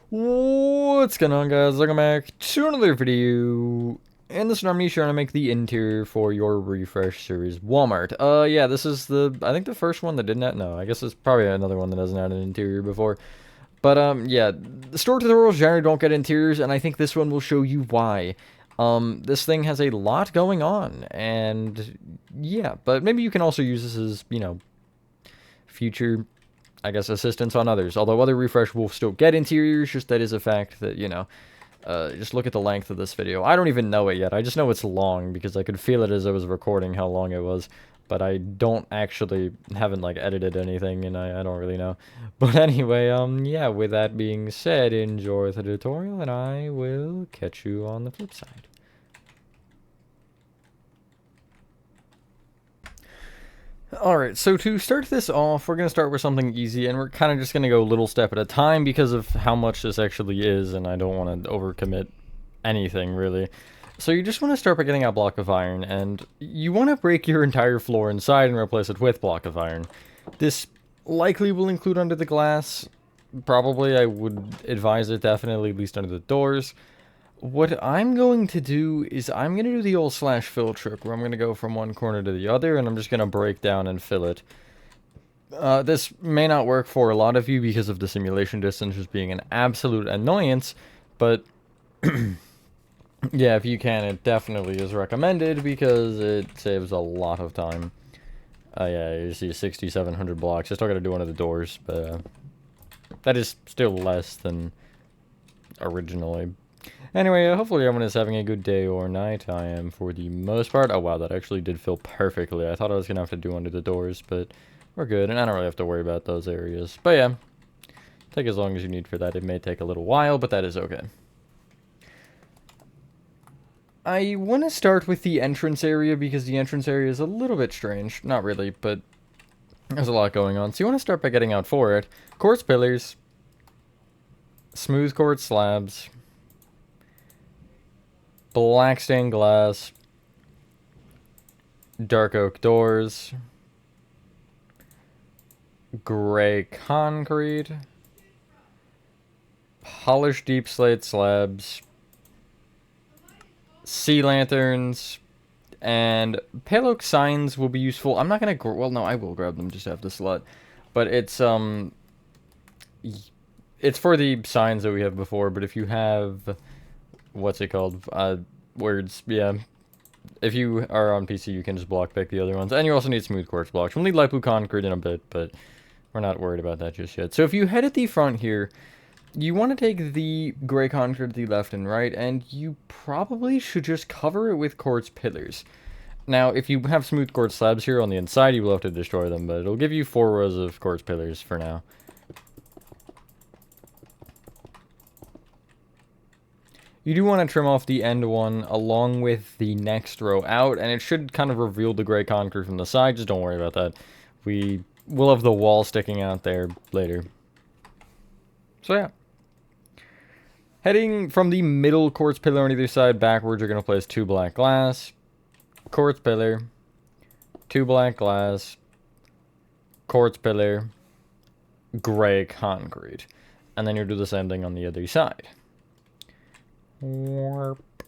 What's going on, guys? Welcome back to another video. In this one, I'm trying to make the interior for your Refresh series Walmart. Yeah, this is I think the first one that didn't have, no, I guess it's probably another one that hasn't had an interior before. But, yeah, the store tutorials generally don't get interiors, and I think this one will show you why. This thing has a lot going on, and, yeah, but maybe you can also use this as, future, I guess, assistance on others. Although other refresh will still get interiors, just that is a fact that, just look at the length of this video. I don't even know it yet. I just know it's long because I could feel it as I was recording how long it was. But I haven't like edited anything, and I don't really know. But anyway, yeah, with that being said, enjoy the tutorial, and I will catch you on the flip side. Alright, so to start this off, we're going to start with something easy, and we're kind of just going to go a little step at a time because of how much this actually is, and I don't want to overcommit anything, really. So you just want to start by getting a block of iron, and you want to break your entire floor inside and replace it with block of iron. This likely will include under the glass. Probably, I would advise it definitely, at least under the doors. What I'm going to do is I'm going to do the old slash fill trick, where I'm going to go from one corner to the other, and I'm just going to break down and fill it. This may not work for a lot of you because of the simulation distance just being an absolute annoyance, but yeah, if you can, it definitely is recommended because it saves a lot of time. Yeah, you see 6,700 blocks. I still got to do one of the doors, but that is still less than originally. Anyway, hopefully everyone is having a good day or night. I am for the most part. Oh wow, that actually did fill perfectly. I thought I was going to have to do under the doors, but we're good, and I don't really have to worry about those areas. But yeah, take as long as you need for that. It may take a little while, but that is okay. I want to start with the entrance area because the entrance area is a little bit strange. Not really, but there's a lot going on. So you want to start by getting out for it. Quartz pillars, smooth quartz slabs, black stained glass, dark oak doors, gray concrete, polished deep slate slabs, sea lanterns, and pale oak signs will be useful. I'm not gonna, well, no, I will grab them just to have the slot, but it's for the signs that we have before. But if you have, what's it called? Words, yeah. If you are on PC, you can just block pick the other ones. And you also need smooth quartz blocks. We'll need light blue concrete in a bit, but we're not worried about that just yet. So if you head at the front here, you want to take the gray concrete to the left and right, and you probably should just cover it with quartz pillars. Now, if you have smooth quartz slabs here on the inside, you will have to destroy them, but it'll give you 4 rows of quartz pillars for now. You do want to trim off the end one along with the next row out, and it should kind of reveal the gray concrete from the side. Just don't worry about that. We will have the wall sticking out there later. So yeah. Heading from the middle quartz pillar on either side backwards, you're going to place 2 black glass, quartz pillar, 2 black glass, quartz pillar, gray concrete. And then you'll do the same thing on the other side. Warp.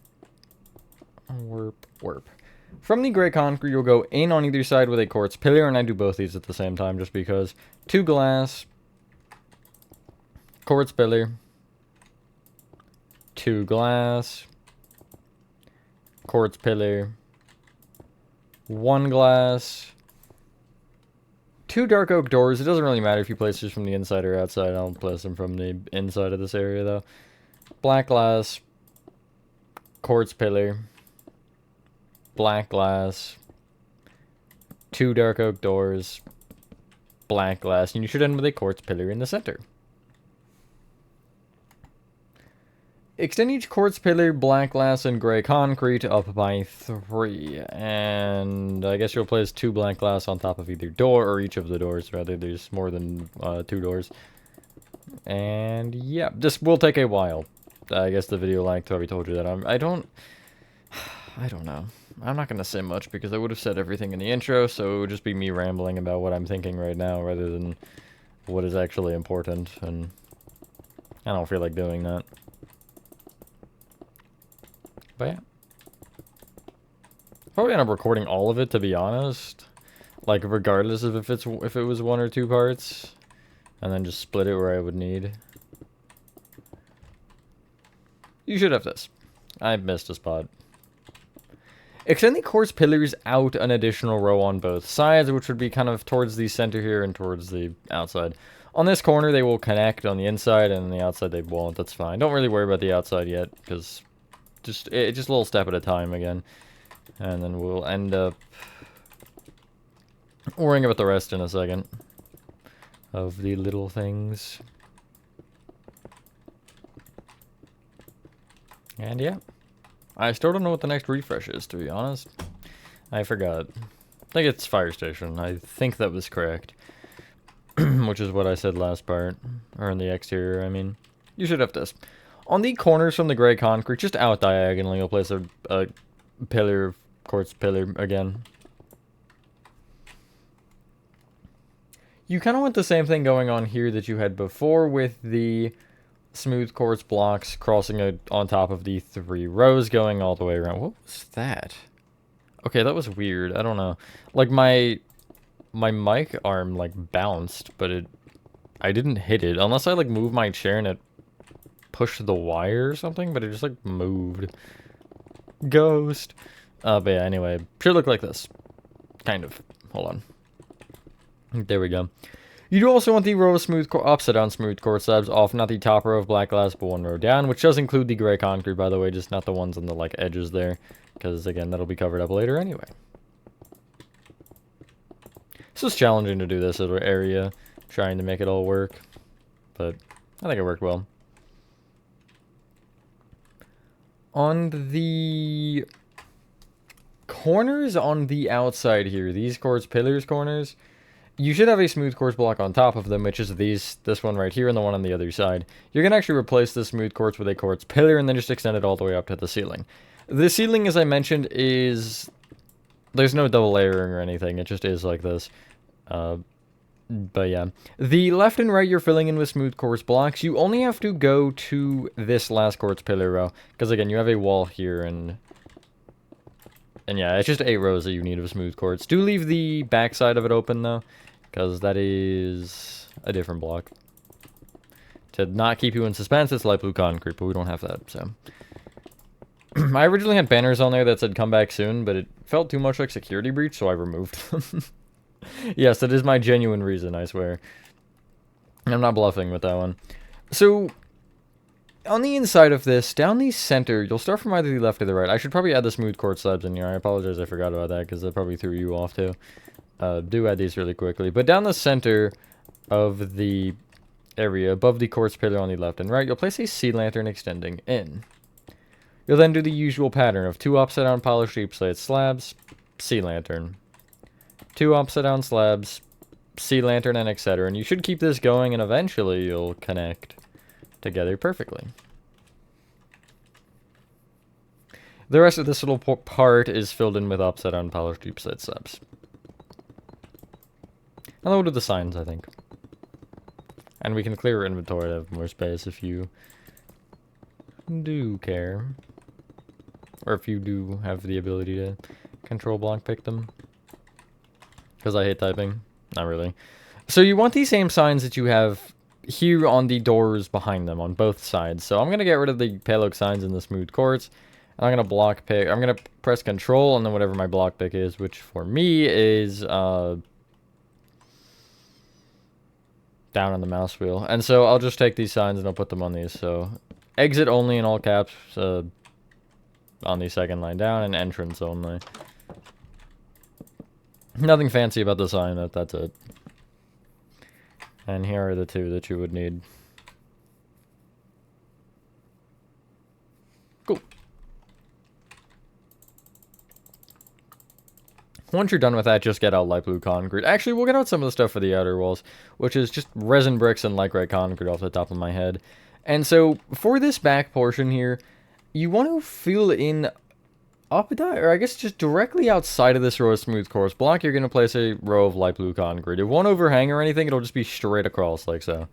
Warp. Warp. From the gray concrete, you'll go in on either side with a quartz pillar, and I do both these at the same time just because. 2 glass, quartz pillar, 2 glass, quartz pillar, 1 glass, 2 dark oak doors. It doesn't really matter if you place this from the inside or outside. I'll place them from the inside of this area, though. Black glass, quartz pillar, black glass, 2 dark oak doors, black glass, and you should end with a quartz pillar in the center. Extend each quartz pillar, black glass, and gray concrete up by 3. And I guess you'll place 2 black glass on top of either door, or each of the doors, rather. There's more than 2 doors. And yeah, this will take a while. I guess the video length already told you that. I don't know. I'm not going to say much because I would have said everything in the intro, so it would just be me rambling about what I'm thinking right now rather than what is actually important. And I don't feel like doing that. But yeah. Probably end up recording all of it, to be honest. Like, regardless of if it was 1 or 2 parts. And then just split it where I would need. You should have this. I missed a spot. Extend the quartz pillars out an additional row on both sides, which would be kind of towards the center here and towards the outside. On this corner, they will connect on the inside, and on the outside they won't. That's fine. Don't really worry about the outside yet, because just a little step at a time again. And then we'll end up worrying about the rest in a second of the little things. And yeah. I still don't know what the next refresh is, to be honest. I forgot. I think it's fire station. I think that was correct. Which is what I said last part. Or in the exterior, I mean. You should have this. On the corners from the gray concrete, just out diagonally, you'll place a pillar, quartz pillar again. You kind of want the same thing going on here that you had before with the smooth quartz blocks crossing on top of the 3 rows going all the way around. What was that? Okay, that was weird. I don't know. Like, my mic arm, like, bounced, but I didn't hit it. Unless I, like, moved my chair and it pushed the wire or something, but it just, like, moved. Ghost. But yeah, anyway. Should look like this. Kind of. Hold on. There we go. You do also want the row of upside down smooth quartz slabs off, not the top row of black glass, but 1 row down, which does include the gray concrete, by the way, just not the ones on the, like, edges there, because, again, that'll be covered up later anyway. It's just challenging to do this little area, trying to make it all work, but I think it worked well. On the corners on the outside here, these quartz pillars corners, you should have a smooth quartz block on top of them, which is this one right here and the one on the other side. You're going to actually replace the smooth quartz with a quartz pillar and then just extend it all the way up to the ceiling. The ceiling, as I mentioned, is... There's no double layering or anything. It just is like this. But yeah. The left and right you're filling in with smooth quartz blocks. You only have to go to this last quartz pillar row. Because again, you have a wall here and yeah, it's just 8 rows that you need of smooth quartz. Do leave the back side of it open though. Because that is a different block. To not keep you in suspense, it's light blue concrete, but we don't have that, so. I originally had banners on there that said come back soon, but it felt too much like security breach, so I removed them. Yes, that is my genuine reason, I swear. I'm not bluffing with that one. So, on the inside of this, down the center, you'll start from either the left or the right. I should probably add the smooth quartz slabs in here. I apologize I forgot about that, because that probably threw you off too. Do add these really quickly. But down the center of the area, above the quartz pillar on the left and right, you'll place a sea lantern extending in. You'll then do the usual pattern of 2 upside down polished deep slate slabs, sea lantern. 2 upside down slabs, sea lantern, and etc. And you should keep this going, and eventually you'll connect together perfectly. The rest of this little part is filled in with upside down polished deep slate slabs. And we'll do the signs, I think. And we can clear our inventory to have more space if you do care. Or if you do have the ability to control block pick them. Because I hate typing. Not really. So you want these same signs that you have here on the doors behind them on both sides. So I'm going to get rid of the pale oak signs in the smooth quartz. And I'm going to block pick. I'm going to press control and then whatever my block pick is, which for me is down on the mouse wheel. And so I'll just take these signs and I'll put them on these. So exit only in all caps on the second line down, and entrance only. Nothing fancy about the sign, that's it. And here are the 2 that you would need. Cool. Once you're done with that, just get out light blue concrete. Actually, we'll get out some of the stuff for the outer walls, which is just resin bricks and light gray concrete off the top of my head. And so, for this back portion here, you want to fill in up or I guess just directly outside of this row of smooth quartz block, you're going to place a row of light blue concrete. It won't overhang or anything, it'll just be straight across like so.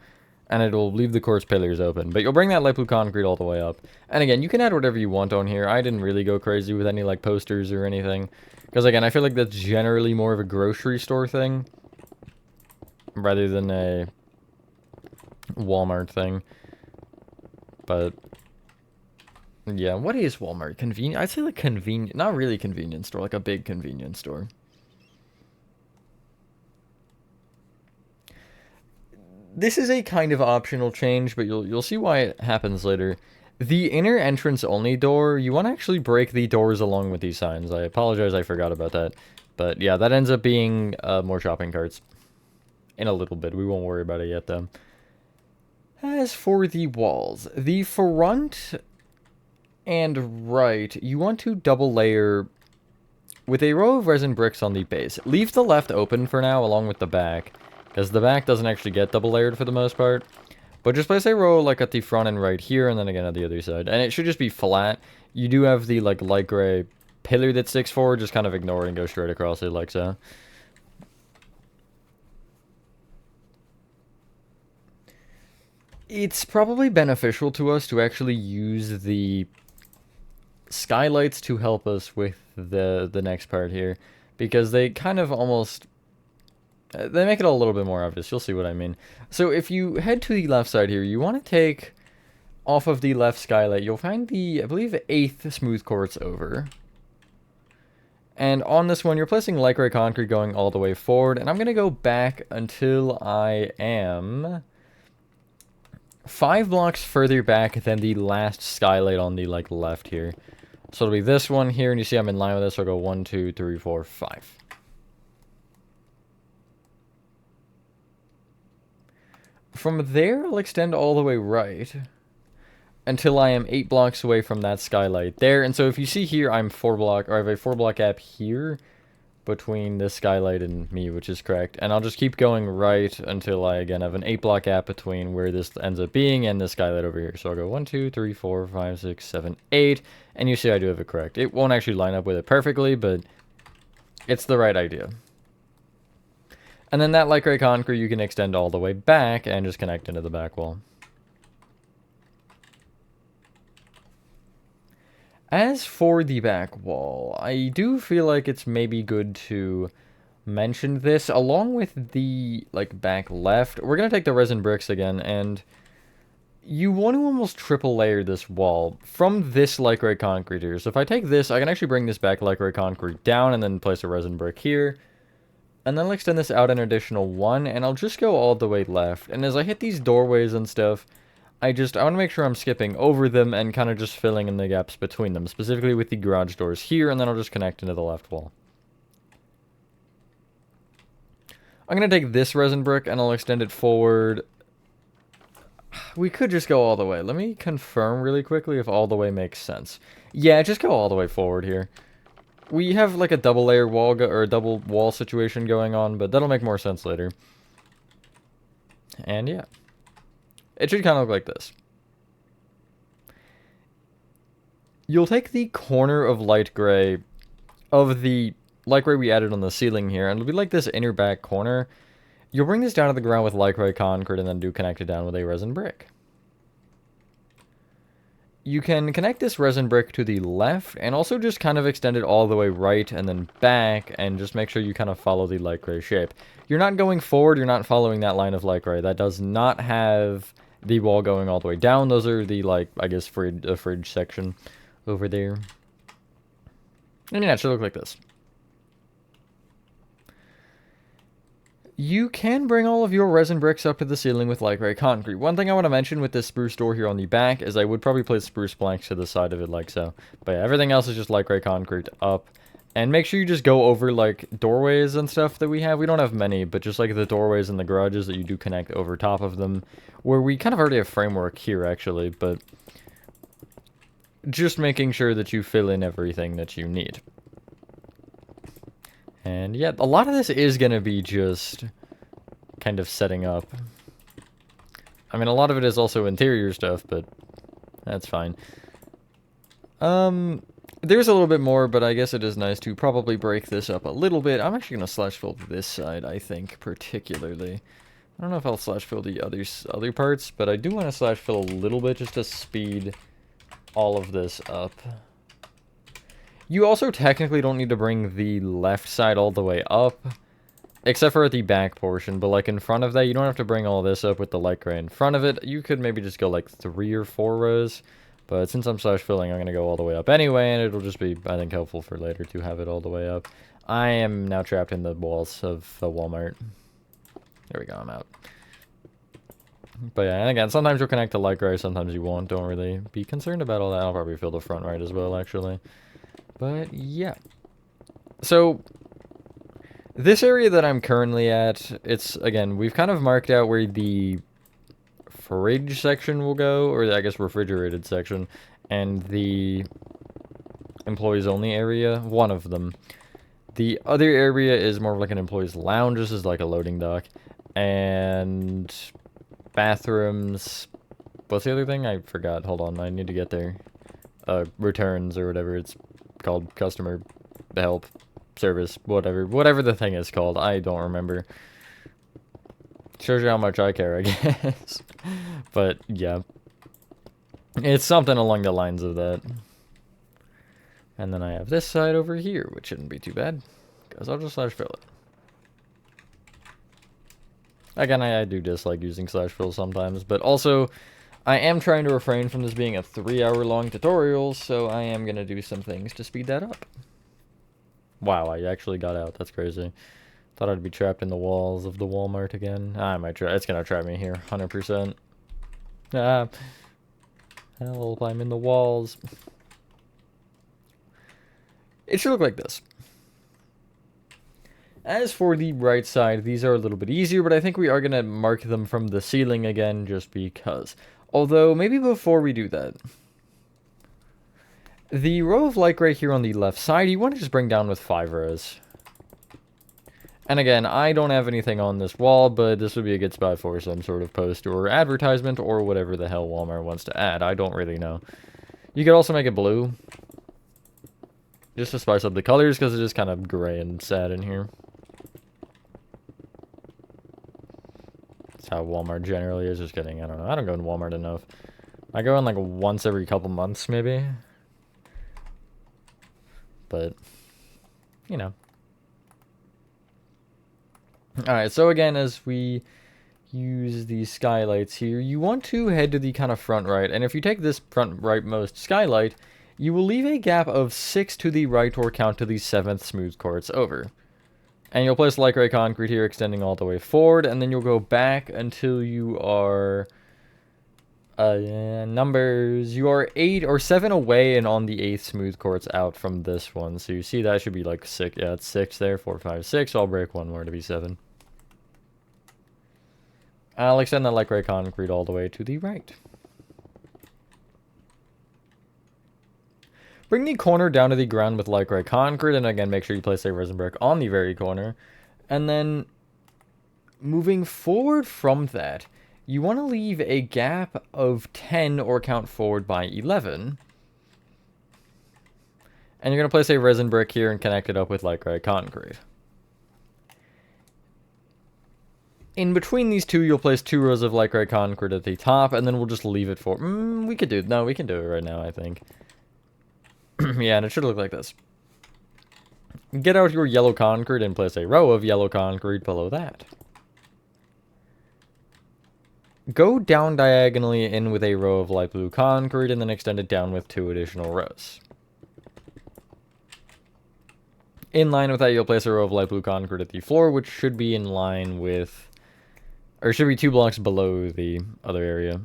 and it'll leave the quartz pillars open. But you'll bring that light blue concrete all the way up. And again, you can add whatever you want on here. I didn't really go crazy with any like posters or anything, because again, I feel like that's generally more of a grocery store thing rather than a Walmart thing. But yeah, what is Walmart? Convenient? I'd say like convenient, not really convenience store, like a big convenience store. This is a kind of optional change, but you'll see why it happens later. The inner entrance only door, you want to actually break the doors along with these signs. I apologize, I forgot about that. But yeah, that ends up being more shopping carts. In a little bit, we won't worry about it yet though. As for the walls, the front and right, you want to double layer with a row of resin bricks on the base. Leave the left open for now along with the back, because the back doesn't actually get double layered for the most part. But just place a row like at the front and right here, and then again at the other side. And it should just be flat. You do have the like light gray pillar that sticks forward, just kind of ignore it and go straight across it like so. It's probably beneficial to us to actually use the skylights to help us with the next part here, because they kind of almost they make it a little bit more obvious. You'll see what I mean. So if you head to the left side here, you want to take off of the left skylight. You'll find the, I believe, 8th smooth quartz over. And on this one, you're placing light gray concrete going all the way forward. And I'm going to go back until I am 5 blocks further back than the last skylight on the like left here. So it'll be this one here, and you see I'm in line with this, so I'll go 1, 2, 3, 4, 5. From there, I'll extend all the way right until I am 8 blocks away from that skylight there. And so if you see here, I have a 4-block gap here between this skylight and me, which is correct. And I'll just keep going right until I, again, have an 8-block gap between where this ends up being and this skylight over here. So I'll go 1, 2, 3, 4, 5, 6, 7, 8. And you see I do have it correct. It won't actually line up with it perfectly, but it's the right idea. And then that light gray concrete you can extend all the way back and just connect into the back wall. As for the back wall, I do feel like it's maybe good to mention this along with the like back left. We're going to take the resin bricks again, and you want to almost triple layer this wall from this light gray concrete here. So if I take this, I can actually bring this back light gray concrete down and then place a resin brick here. And then I'll extend this out an additional 1, and I'll just go all the way left. And as I hit these doorways and stuff, I want to make sure I'm skipping over them and kind of just filling in the gaps between them, specifically with the garage doors here, and then I'll just connect into the left wall. I'm going to take this resin brick, and I'll extend it forward. We could just go all the way. Let me confirm really quickly if all the way makes sense. Yeah, just go all the way forward here. We have like a double layer wall or a double wall situation going on, but that'll make more sense later. And yeah, it should kind of look like this. You'll take the corner of light gray of the light gray we added on the ceiling here, and it'll be like this inner back corner. You'll bring this down to the ground with light gray concrete and then connect it down with a resin brick. You can connect this resin brick to the left and also just kind of extend it all the way right and then back, and just make sure you kind of follow the light gray shape. You're not going forward, you're not following that line of light gray. That does not have the wall going all the way down. Those are the, like, I guess, fridge section over there. And yeah, it should look like this. You can bring all of your resin bricks up to the ceiling with light gray concrete. One thing I want to mention with this spruce door here on the back is I would probably place spruce planks to the side of it like so. But yeah, everything else is just light gray concrete up. And make sure you just go over like doorways and stuff that we have. We don't have many, but just like the doorways and the garages that you do connect over top of them. Where we kind of already have framework here actually, but just making sure that you fill in everything that you need. And yeah, a lot of this is going to be just kind of setting up. I mean, a lot of it is also interior stuff, but that's fine. There's a little bit more, but I guess it is nice to probably break this up a little bit. I'm actually going to slash fill this side, I think, particularly. I don't know if I'll slash fill the other parts, but I do want to slash fill a little bit just to speed all of this up. You also technically don't need to bring the left side all the way up, except for at the back portion, but like in front of that, you don't have to bring all this up with the light gray in front of it. You could maybe just go like 3 or 4 rows, but since I'm slash filling, I'm going to go all the way up anyway, and it'll just be, I think, helpful for later to have it all the way up. I am now trapped in the walls of the Walmart. There we go, I'm out. But yeah, and again, sometimes you'll connect to light gray, sometimes you won't. Don't really be concerned about all that. I'll probably fill the front right as well, actually. But yeah. So this area that I'm currently at, it's, again, we've kind of marked out where the fridge section will go, or I guess refrigerated section, and the employees only area, one of them. The other area is more of like an employees lounge. This is like a loading dock. And bathrooms. What's the other thing? I forgot. Hold on, I need to get there. Returns or whatever it's called. Customer help, service, whatever the thing is called. I don't remember. Shows you how much I care, I guess. But yeah, it's something along the lines of that. And then I have this side over here, which shouldn't be too bad, because I'll just slash fill it. Again, I do dislike using slash fill sometimes, but also I am trying to refrain from this being a 3-hour-long tutorial, so I am going to do some things to speed that up. Wow, I actually got out. That's crazy. Thought I'd be trapped in the walls of the Walmart again. I might try. It's going to trap me here, 100%. Ah. Help, I'm in the walls. It should look like this. As for the right side, these are a little bit easier, but I think we are going to mark them from the ceiling again just because. Although, maybe before we do that, the row of light gray here on the left side, you want to just bring down with 5 rows. And again, I don't have anything on this wall, but this would be a good spot for some sort of post or advertisement or whatever the hell Walmart wants to add. I don't really know. You could also make it blue, just to spice up the colors, because it is kind of gray and sad in here. That's how Walmart generally is. Just kidding. I don't know. I don't go in Walmart enough. I go in like once every couple months, maybe. But, you know. Alright, so again, as we use these skylights here, you want to head to the kind of front right. And if you take this front rightmost skylight, you will leave a gap of 6 to the right or count to the 7th smooth quartz over. And you'll place light gray concrete here extending all the way forward, and then you'll go back until you are numbers. You are 8 or 7 away and on the 8th smooth quartz out from this one. So you see that should be like 6. Yeah, it's 6 there. 4, 5, 6. So I'll break one more to be 7. I'll extend that light gray concrete all the way to the right. Bring the corner down to the ground with light gray concrete, and again, make sure you place a resin brick on the very corner. And then, moving forward from that, you want to leave a gap of 10 or count forward by 11. And you're going to place a resin brick here and connect it up with light gray concrete. In between these two, you'll place 2 rows of light gray concrete at the top, and then we'll just leave it for... we can do it right now, I think. Yeah, and it should look like this. Get out your yellow concrete and place a row of yellow concrete below that. Go down diagonally in with a row of light blue concrete, and then extend it down with 2 additional rows. In line with that, you'll place a row of light blue concrete at the floor, which should be in line with... or should be 2 blocks below the other area.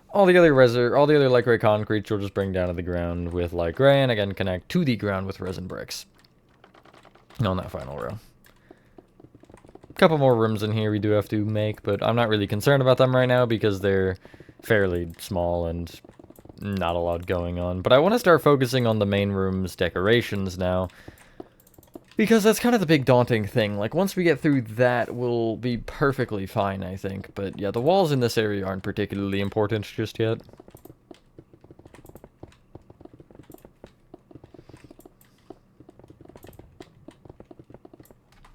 All the other light gray concrete you'll just bring down to the ground with light gray, and again connect to the ground with resin bricks. On that final row. A couple more rooms in here we do have to make, but I'm not really concerned about them right now because they're fairly small and not a lot going on. But I want to start focusing on the main room's decorations now, because that's kind of the big daunting thing. Like, once we get through that, we'll be perfectly fine, I think. But yeah, the walls in this area aren't particularly important just yet.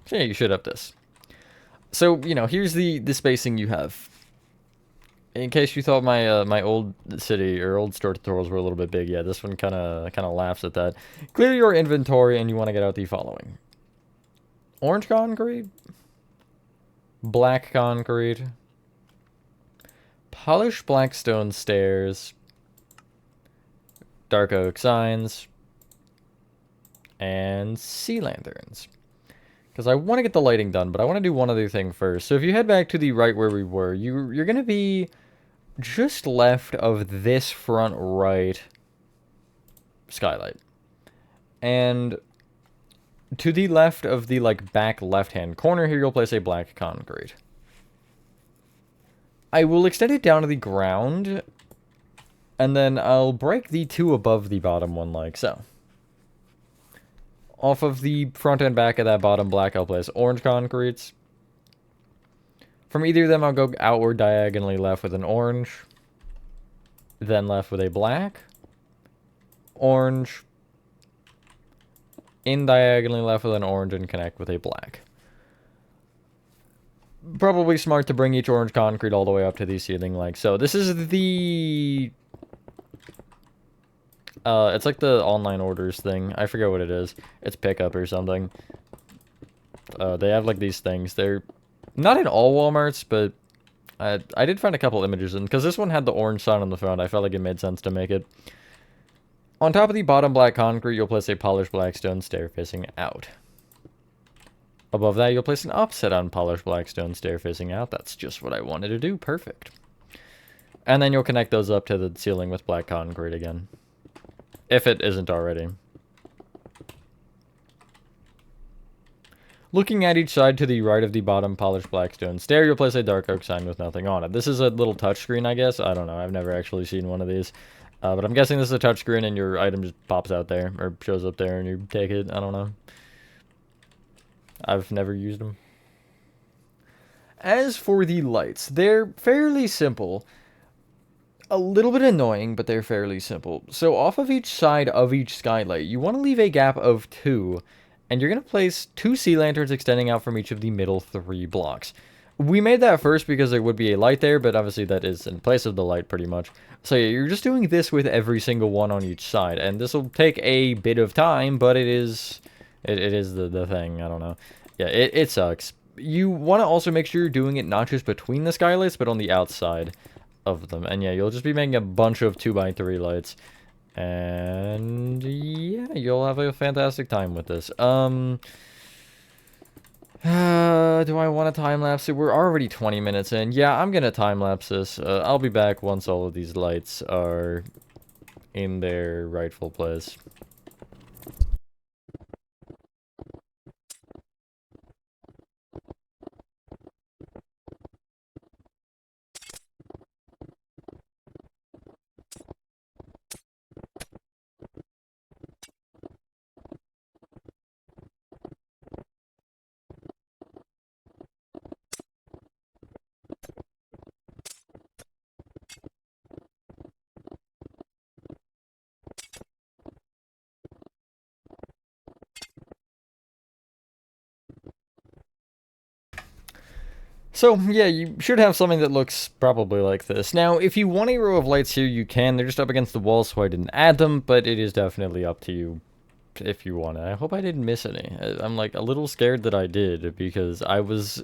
So yeah, you should have this. So, you know, here's the spacing you have. In case you thought my my old city or old store tutorials were a little bit big, yeah, this one kind of laughs at that. Clear your inventory, and you want to get out the following: orange concrete, black concrete, polished black stone stairs, dark oak signs, and sea lanterns. Because I want to get the lighting done, but I want to do one other thing first. So if you head back to the right where we were, you're going to be just left of this front right skylight. And to the left of the like back left-hand corner here, you'll place a black concrete. I will extend it down to the ground, and then I'll break the two above the bottom one like so. Off of the front and back of that bottom black, I'll place orange concretes. From either of them, I'll go outward diagonally left with an orange, then left with a black, orange, in diagonally left with an orange, and connect with a black. Probably smart to bring each orange concrete all the way up to the ceiling like so. This is the... it's like the online orders thing. I forget what it is. It's pickup or something. They have like these things. They're not in all Walmarts, but I did find a couple images in, because this one had the orange sign on the front. I felt like it made sense to make it. On top of the bottom black concrete, you'll place a polished black stone stair facing out. Above that, you'll place an offset on polished black stone stair facing out. That's just what I wanted to do. Perfect. And then you'll connect those up to the ceiling with black concrete again. If it isn't already. Looking at each side to the right of the bottom polished black stone stair, you'll place a dark oak sign with nothing on it. This is a little touchscreen, I guess. I don't know. I've never actually seen one of these. But I'm guessing this is a touchscreen and your item just pops out there, or shows up there and you take it. I don't know. I've never used them. As for the lights, they're fairly simple. A little bit annoying, but they're fairly simple. So off of each side of each skylight, you want to leave a gap of 2, and you're going to place 2 sea lanterns extending out from each of the middle 3 blocks. We made that first because there would be a light there, but obviously that is in place of the light pretty much. So yeah, you're just doing this with every single one on each side, and this will take a bit of time, but it is the thing. I don't know. Yeah, it sucks. You want to also make sure you're doing it not just between the skylights, but on the outside of them. And yeah, you'll just be making a bunch of 2x3 lights. And yeah, you'll have a fantastic time with this. Do I want to time-lapse it? We're already 20 minutes in. Yeah, I'm gonna time-lapse this. I'll be back once all of these lights are in their rightful place. So, yeah, you should have something that looks probably like this. Now, if you want a row of lights here, you can. They're just up against the wall, so I didn't add them, but it is definitely up to you if you want it. I hope I didn't miss any. I'm, like, a little scared that I did, because I was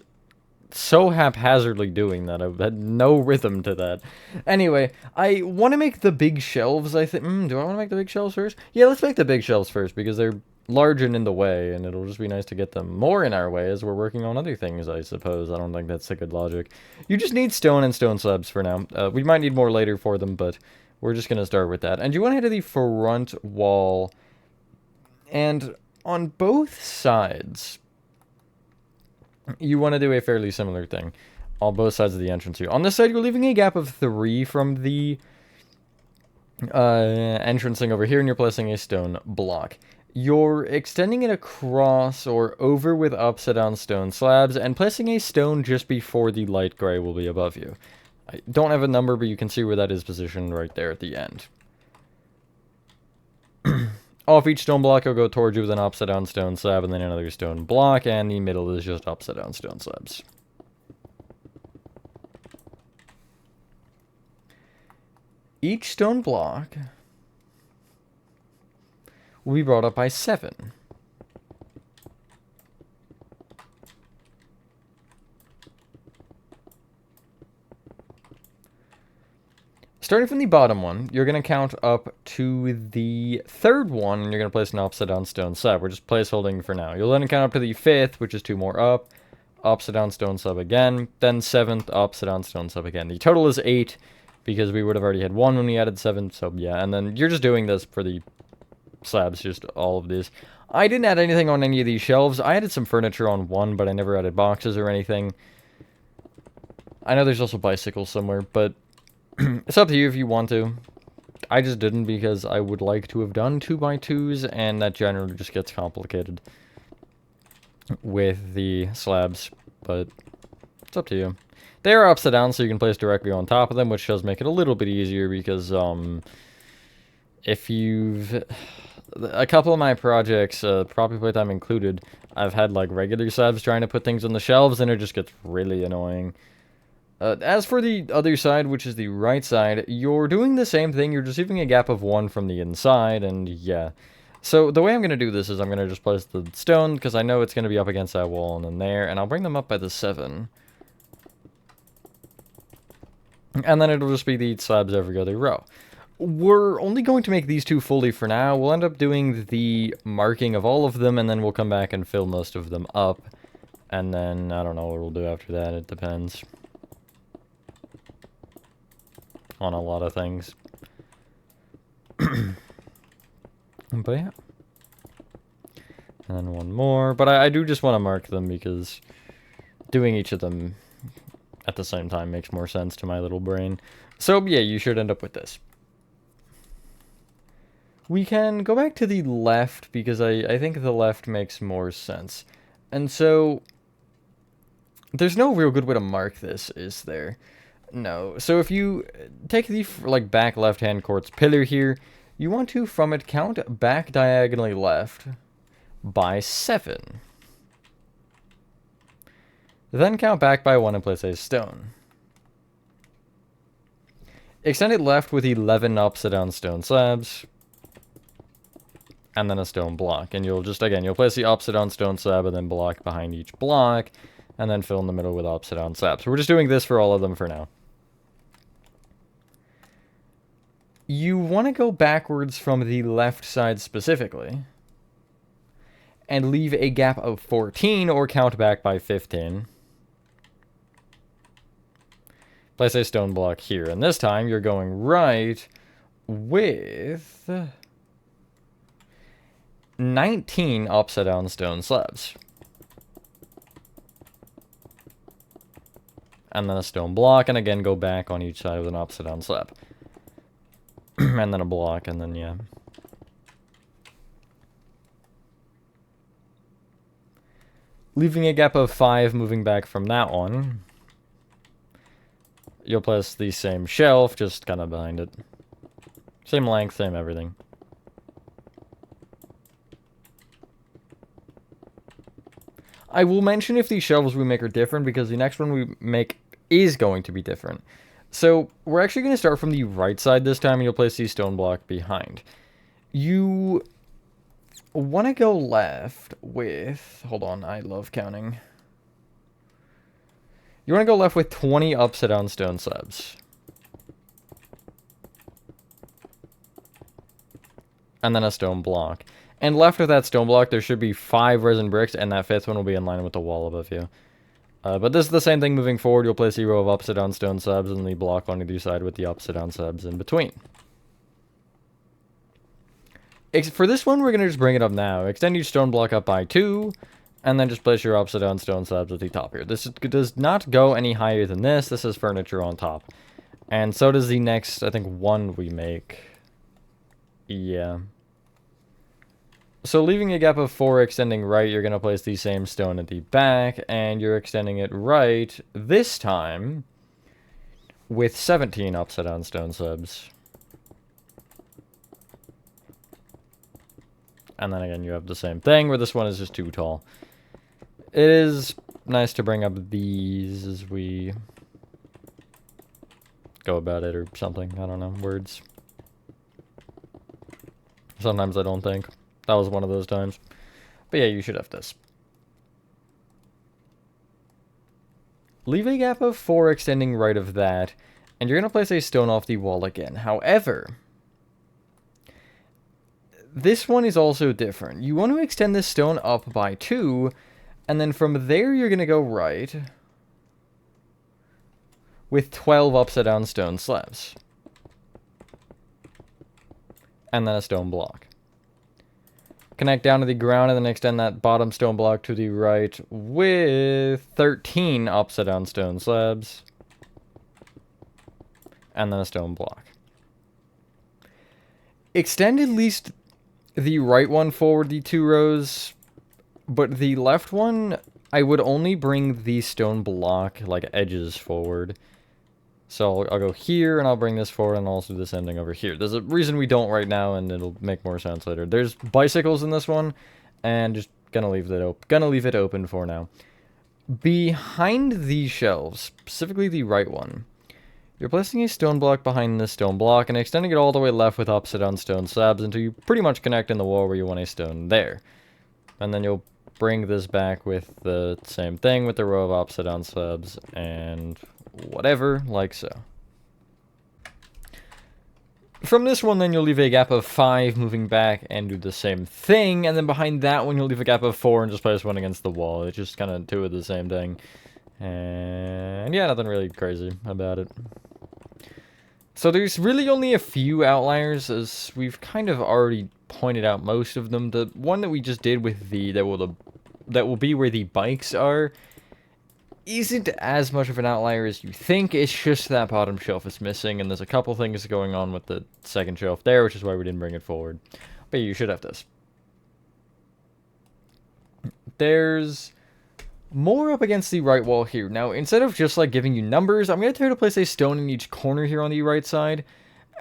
so haphazardly doing that. I had no rhythm to that. Anyway, I want to make the big shelves, I think. Do I want to make the big shelves first? Yeah, let's make the big shelves first, because they're large and in the way, and it'll just be nice to get them more in our way as we're working on other things, I suppose. I don't think that's a good logic. You just need stone and stone slabs for now. We might need more later for them, but we're just going to start with that. And you want to head to the front wall, and on both sides, you want to do a fairly similar thing on both sides of the entrance here. On this side, you're leaving a gap of 3 from the entrancing over here, and you're placing a stone block. You're extending it across or over with upside down stone slabs and placing a stone just before the light gray will be above you. I don't have a number, but you can see where that is positioned right there at the end. Off each stone block, you'll go towards you with an upside down stone slab and then another stone block, and the middle is just upside down stone slabs. Each stone block will be brought up by 7. Starting from the bottom one, you're going to count up to the 3rd one, and you're going to place an upside down stone sub. We're just placeholding for now. You'll then count up to the 5th, which is 2 more up, upside down stone sub again, then 7th, upside down stone sub again. The total is 8, because we would have already had 1 when we added 7, so yeah, and then you're just doing this for the slabs, just all of these. I didn't add anything on any of these shelves. I added some furniture on one, but I never added boxes or anything. I know there's also bicycles somewhere, but it's up to you if you want to. I just didn't because I would like to have done 2x2s, and that generally just gets complicated with the slabs, but it's up to you. They are upside down, so you can place directly on top of them, which does make it a little bit easier because, if you've... A couple of my projects, Property Playtime included, I've had, like, regular slabs trying to put things on the shelves, and it just gets really annoying. As for the other side, which is the right side, you're doing the same thing, you're just leaving a gap of 1 from the inside, and yeah. So, the way I'm going to do this is I'm going to just place the stone, because I know it's going to be up against that wall and then there, and I'll bring them up by the 7. And then it'll just be the slabs every other row. We're only going to make these 2 fully for now. We'll end up doing the marking of all of them, and then we'll come back and fill most of them up. And then, I don't know what we'll do after that, it depends on a lot of things. But yeah. And then one more. But I do just want to mark them because doing each of them at the same time makes more sense to my little brain. So yeah, you should end up with this. We can go back to the left because I think the left makes more sense. And so there's no real good way to mark this, is there? No. So if you take the like back left-hand quartz pillar here, you want to from it count back diagonally left by 7. Then count back by 1 and place a stone. Extend it left with 11 upside down stone slabs. And then a stone block. And you'll just, again, you'll place the upside down stone slab and then block behind each block. And then fill in the middle with upside down slabs. So we're just doing this for all of them for now. You want to go backwards from the left side specifically. And leave a gap of 14 or count back by 15. Place a stone block here. And this time you're going right with 19 upside down stone slabs. And then a stone block, and again go back on each side with an upside down slab. And then a block, and then yeah. Leaving a gap of 5 moving back from that one. You'll place the same shelf, just kind of behind it. Same length, same everything. I will mention if these shelves we make are different, because the next one we make is going to be different. So, we're actually going to start from the right side this time, and you'll place the stone block behind. You want to go left with... Hold on, I love counting. You want to go left with 20 upside down stone slabs. And then a stone block. And left of that stone block, there should be 5 resin bricks, and that 5th one will be in line with the wall above you. But this is the same thing moving forward. You'll place a row of upside down stone slabs and the block on either side with the upside down slabs in between. For this one, we're going to just bring it up now. Extend each stone block up by 2, and then just place your upside down stone slabs at the top here. This does not go any higher than this. This is furniture on top. And so does the next, I think, one we make. Yeah. So leaving a gap of 4 extending right, you're going to place the same stone at the back, and you're extending it right, this time, with 17 upside down stone slabs. And then again, you have the same thing, where this one is just too tall. It is nice to bring up these as we go about it or something. I don't know. Words. Sometimes I don't think. That was one of those times. But yeah, you should have this. Leave a gap of 4 extending right of that, and you're going to place a stone off the wall again. However, this one is also different. You want to extend this stone up by 2, and then from there you're going to go right with 12 upside down stone slabs. And then a stone block. Connect down to the ground and then extend that bottom stone block to the right with 13 upside down stone slabs. And then a stone block. Extend at least the right one forward the 2 rows, but the left one, I would only bring the stone block, like, edges forward. So I'll go here, and I'll bring this forward, and I'll also do this ending over here. There's a reason we don't right now, and it'll make more sense later. There's bicycles in this one, and just gonna leave it open for now. Behind these shelves, specifically the right one, you're placing a stone block behind this stone block, and extending it all the way left with upside down stone slabs until you pretty much connect in the wall where you want a stone there. And then you'll bring this back with the same thing with the row of upside down slabs and whatever, like so. From this one, then you'll leave a gap of 5 moving back and do the same thing, and then behind that one you'll leave a gap of 4 and just place one against the wall. It's just kind of 2 of the same thing. And yeah, nothing really crazy about it. So there's really only a few outliers, as we've kind of already pointed out most of them. The one that we just did with that will be where the bikes are isn't as much of an outlier as you think. It's just that bottom shelf is missing, and there's a couple things going on with the second shelf there, which is why we didn't bring it forward. But you should have this. There's more up against the right wall here. Now, instead of just like giving you numbers, I'm going to try to place a stone in each corner here on the right side,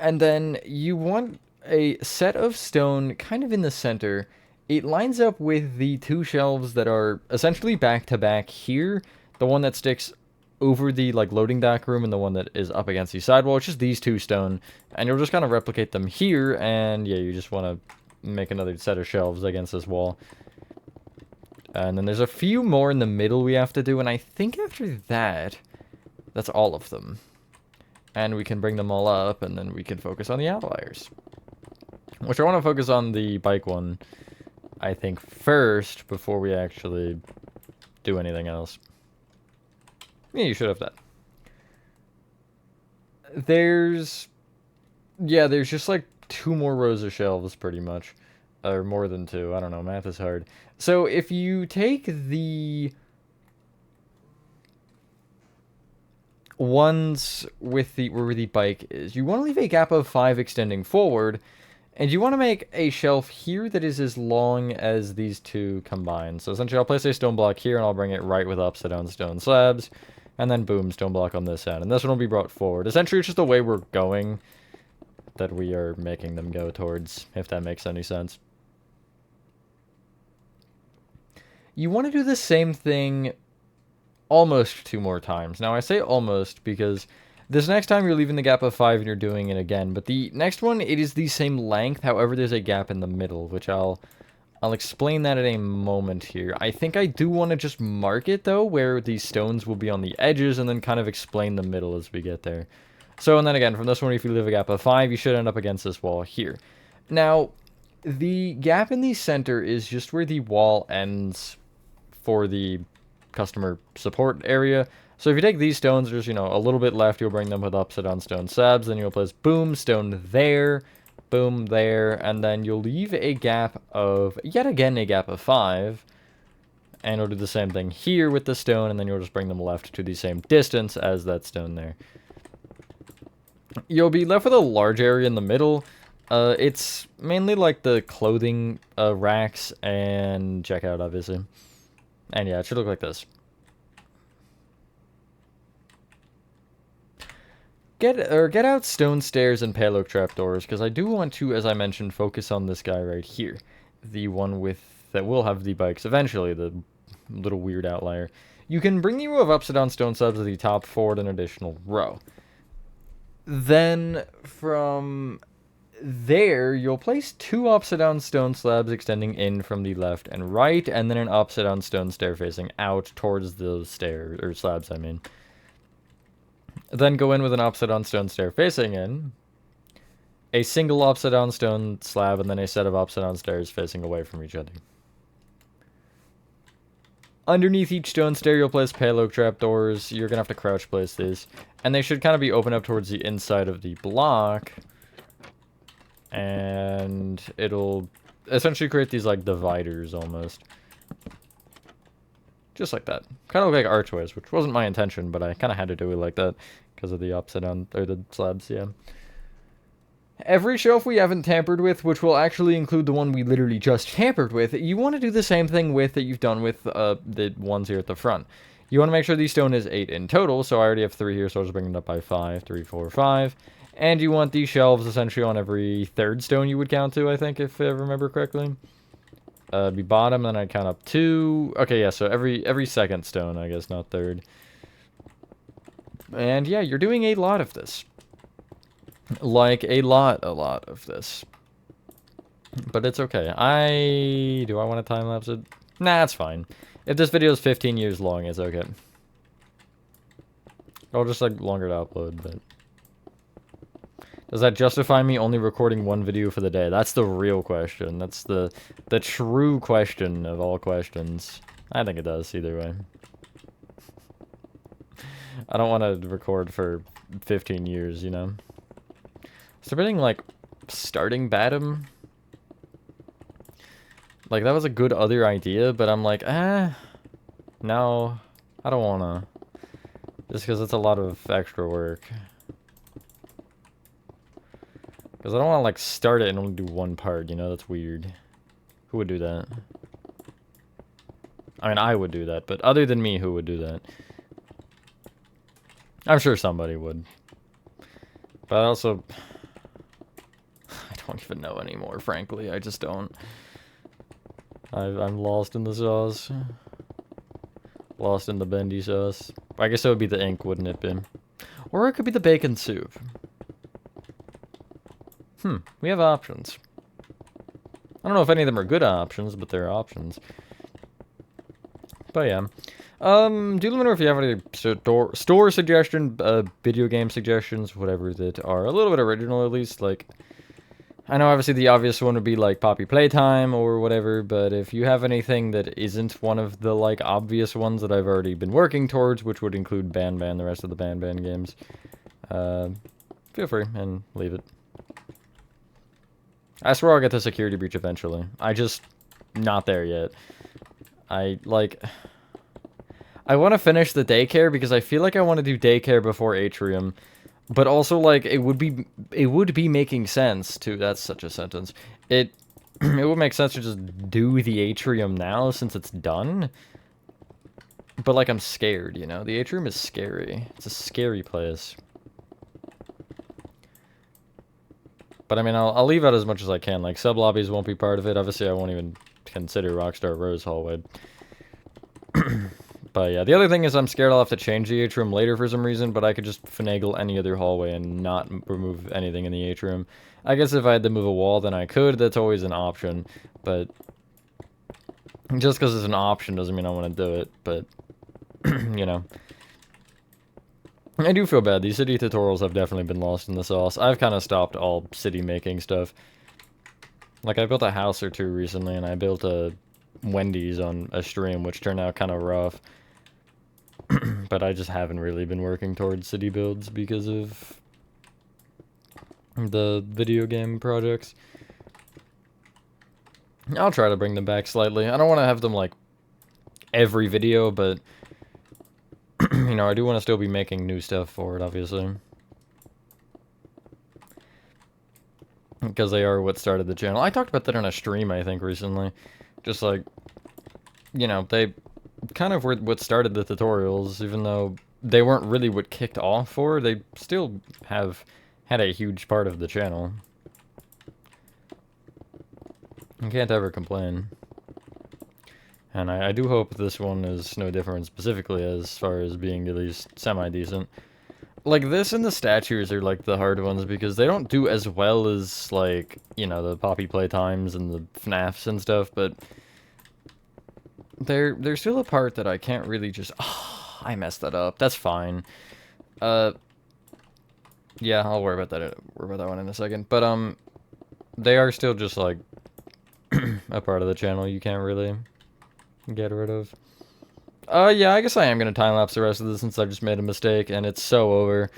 and then you want a set of stone kind of in the center. It lines up with the 2 shelves that are essentially back to back here. The one that sticks over the like loading dock room and the one that is up against the sidewall. It's just these 2 stone, and you'll just kind of replicate them here. And yeah, you just want to make another set of shelves against this wall. And then there's a few more in the middle we have to do, and I think after that, that's all of them. And we can bring them all up, and then we can focus on the outliers. Which I want to focus on the bike one, I think, first, before we actually do anything else. Yeah, you should have that. There's just like 2 more rows of shelves, pretty much. Or more than 2, I don't know, math is hard. So if you take the ones with where the bike is, you want to leave a gap of 5 extending forward, and you want to make a shelf here that is as long as these 2 combined. So essentially I'll place a stone block here, and I'll bring it right with upside down stone slabs, and then boom, stone block on this end, and this one will be brought forward. Essentially it's just the way we're going that we are making them go towards, if that makes any sense. You want to do the same thing almost 2 more times. Now, I say almost because this next time you're leaving the gap of 5 and you're doing it again. But the next one, it is the same length. However, there's a gap in the middle, which I'll explain that in a moment here. I think I do want to just mark it, though, where these stones will be on the edges, and then kind of explain the middle as we get there. So, and then again, from this one, if you leave a gap of 5, you should end up against this wall here. Now, the gap in the center is just where the wall ends for the customer support area. So if you take these stones, there's, a little bit left, you'll bring them with upside down stone slabs, then you'll place boom, stone there, boom there, and then you'll leave a gap of, yet again, a gap of 5, and you'll do the same thing here with the stone, and then you'll just bring them left to the same distance as that stone there. You'll be left with a large area in the middle. It's mainly like the clothing racks and checkout, obviously. And yeah, it should look like this. Get out stone stairs and pale oak trapdoors, because I do want to, as I mentioned, focus on this guy right here. The one that will have the bikes eventually, the little weird outlier. You can bring the row of upside down stone slabs to the top forward an additional row. Then from there, you'll place 2 upside-down stone slabs extending in from the left and right, and then an upside-down stone stair facing out towards the stairs, or slabs, I mean. Then go in with an upside-down stone stair facing in, a single upside-down stone slab, and then a set of upside-down stairs facing away from each other. Underneath each stone stair, you'll place pale oak trapdoors. You're going to have to crouch place these. And they should kind of be open up towards the inside of the block. And it'll essentially create these, like, dividers almost. Just like that. Kind of look like archways, which wasn't my intention, but I kind of had to do it like that because of the upside down, or the slabs, yeah. Every shelf we haven't tampered with, which will actually include the one we literally just tampered with, you want to do the same thing with that you've done with the ones here at the front. You want to make sure the stone is 8 in total, so I already have 3 here, so I'll just bring it up by 5, 3, 4, 5. And you want these shelves essentially on every third stone you would count to, I think, if I remember correctly. Be bottom, then I'd count up 2. Okay, yeah, so every second stone, I guess, not third. And yeah, you're doing a lot of this. Like, a lot of this. But it's okay. Do I want to time-lapse it? Nah, it's fine. If this video is 15 years long, it's okay. I'll just, like, longer to upload, but... Does that justify me only recording 1 video for the day? That's the real question. That's the true question of all questions. I think it does, either way. I don't want to record for 15 years, you know? Submitting, like, starting Batum. Like, that was a good other idea, but I'm like, no, I don't wanna. Just because it's a lot of extra work. Because I don't want to, like, start it and only do 1 part, you know? That's weird. Who would do that? I mean, I would do that, but other than me, who would do that? I'm sure somebody would. But also... I don't even know anymore, frankly. I just don't. I'm lost in the sauce. Lost in the bendy sauce. I guess it would be the ink, wouldn't it be? Or it could be the bacon soup. We have options. I don't know if any of them are good options, but they're options. But yeah. Do let me know if you have any store suggestions, video game suggestions, whatever that are a little bit original at least. Like, I know obviously the obvious one would be like Poppy Playtime or whatever, but if you have anything that isn't one of the like obvious ones that I've already been working towards, which would include Ban, the rest of the Ban games, feel free and leave it. I swear I'll get the security breach eventually. I just not there yet. I want to finish the daycare because I feel like I want to do daycare before Atrium. But also, like, it would be making sense to, that's such a sentence. It would make sense to just do the Atrium now since it's done. But, like, I'm scared, you know? The Atrium is scary. It's a scary place. But, I mean, I'll leave out as much as I can. Like, sub-lobbies won't be part of it. Obviously, I won't even consider Rockstar Rose Hallway. But yeah, the other thing is I'm scared I'll have to change the atrium later for some reason, but I could just finagle any other hallway and not remove anything in the atrium. I guess if I had to move a wall, then I could. That's always an option. But just because it's an option doesn't mean I want to do it. But, you know. I do feel bad. These city tutorials have definitely been lost in the sauce. I've kind of stopped all city making stuff. Like, I built a house or 2 recently, and I built a Wendy's on a stream, which turned out kind of rough. But I just haven't really been working towards city builds because of the video game projects. I'll try to bring them back slightly. I don't want to have them, like, every video, but, you know, I do want to still be making new stuff for it, obviously. Because they are what started the channel. I talked about that on a stream, I think, recently. Just, like, you know, they kind of were what started the tutorials, even though they weren't really what kicked off for. They still have had a huge part of the channel. You can't ever complain. And I do hope this one is no different specifically as far as being at least semi-decent. Like, this and the statues are, like, the hard ones because they don't do as well as, like, you know, the Poppy Playtimes and the FNAFs and stuff, but they're still a part that I can't really just... Oh, I messed that up. That's fine. Yeah, I'll worry about that one in a second. But, they are still just, like, a part of the channel you can't really get rid of. Yeah, I guess I am gonna time-lapse the rest of this since I just made a mistake, and it's so over.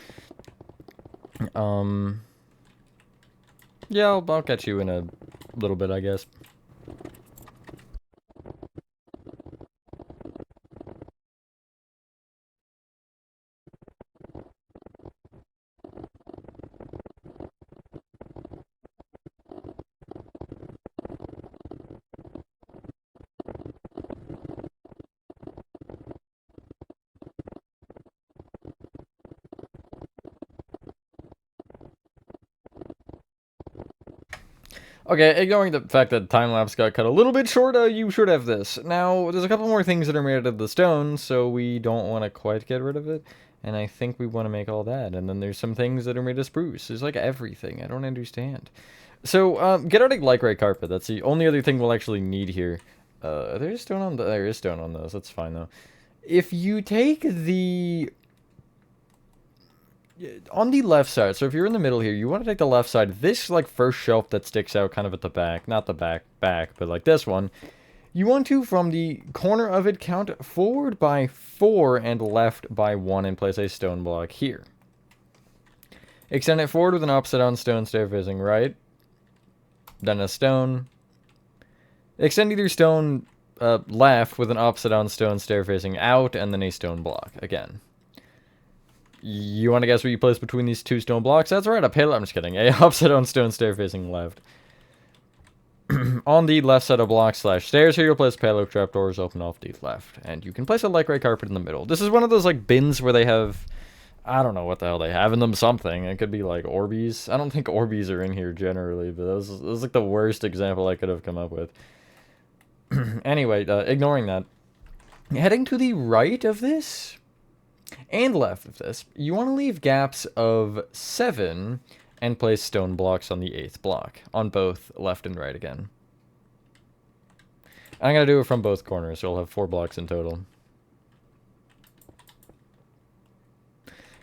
Yeah, I'll catch you in a little bit, I guess. Okay, ignoring the fact that time-lapse got cut a little bit short, you should have this. Now, there's a couple more things that are made out of the stone, so we don't want to quite get rid of it. And I think we want to make all that. And then there's some things that are made of spruce. There's like everything. I don't understand. So, get out a lycrate carpet. That's the only other thing we'll actually need here. There's stone on there is stone on those. That's fine, though. If you take the... On the left side, so if you're in the middle here, you want to take the left side. This, like, first shelf that sticks out kind of at the back. Not the back, but, like, this one. You want to, from the corner of it, count forward by 4 and left by 1 and place a stone block here. Extend it forward with an upside-down stone stair facing right. Then a stone. Extend either stone left with an upside-down stone stair facing out, and then a stone block again. You want to guess what you place between these two stone blocks? That's right, a pillar. I'm just kidding. A upside-down stone stair facing left. On the left side of blocks slash stairs here, you'll place palo trapdoors open off the left. And you can place a lycrate carpet in the middle. This is one of those, like, bins where they have... I don't know what the hell they have in them, something. It could be, like, Orbeez. I don't think Orbeez are in here generally, but that was like, the worst example I could have come up with. Anyway, ignoring that. Heading to the right of this... and left of this, you want to leave gaps of 7 and place stone blocks on the 8th block, on both left and right again. I'm going to do it from both corners, so I'll have 4 blocks in total.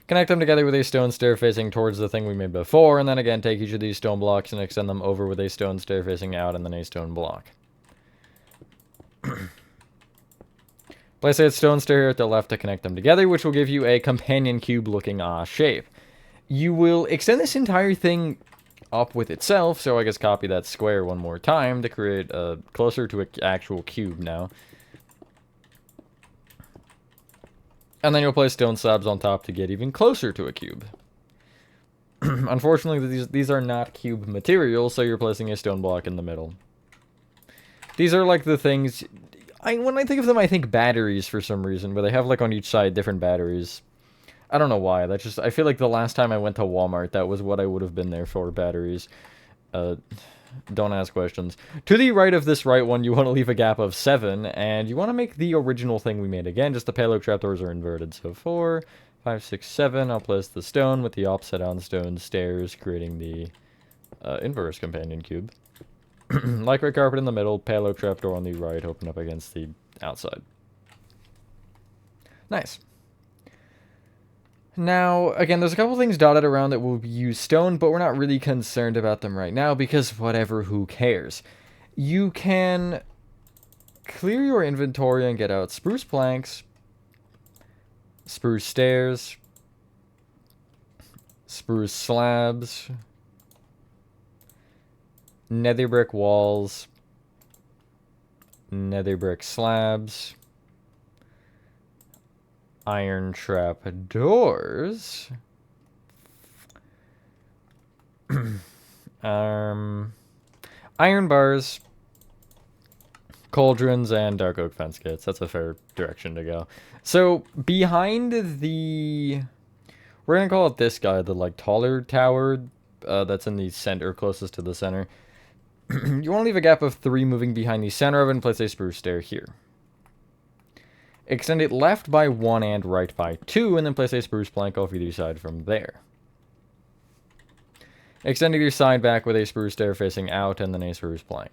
Connect them together with a stone stair facing towards the thing we made before, and then again take each of these stone blocks and extend them over with a stone stair facing out and then a stone block. Place a stone stair here at the left to connect them together, which will give you a companion cube looking shape. You will extend this entire thing up with itself, so I guess copy that square one more time to create closer to an actual cube now. And then you'll place stone slabs on top to get even closer to a cube. Unfortunately, these are not cube material, so you're placing a stone block in the middle. These are like the things... when I think of them, I think batteries for some reason, where they have, like, on each side different batteries. I don't know why. That's just... I feel like the last time I went to Walmart, that was what I would have been there for, batteries. Don't ask questions. To the right of this right one, you want to leave a gap of 7, and you want to make the original thing we made again, just the palo trapdoors are inverted. So 4, 5, 6, 7, I'll place the stone with the upside-down stone stairs, creating the inverse companion cube. Lycrate carpet in the middle, palo trapdoor on the right, open up against the outside. Nice. Now, again, there's a couple things dotted around that will use stone, but we're not really concerned about them right now because whatever, who cares? You can clear your inventory and get out spruce planks, spruce stairs, spruce slabs, nether brick walls, nether brick slabs, iron trap doors, iron bars, cauldrons, and dark oak fence kits. That's a fair direction to go. So behind the, we're gonna call it this guy, the like taller tower that's in the center, closest to the center. You want to leave a gap of 3 moving behind the center of it and place a spruce stair here. Extend it left by 1 and right by 2, and then place a spruce plank off either side from there. Extend either side back with a spruce stair facing out, and then a spruce plank.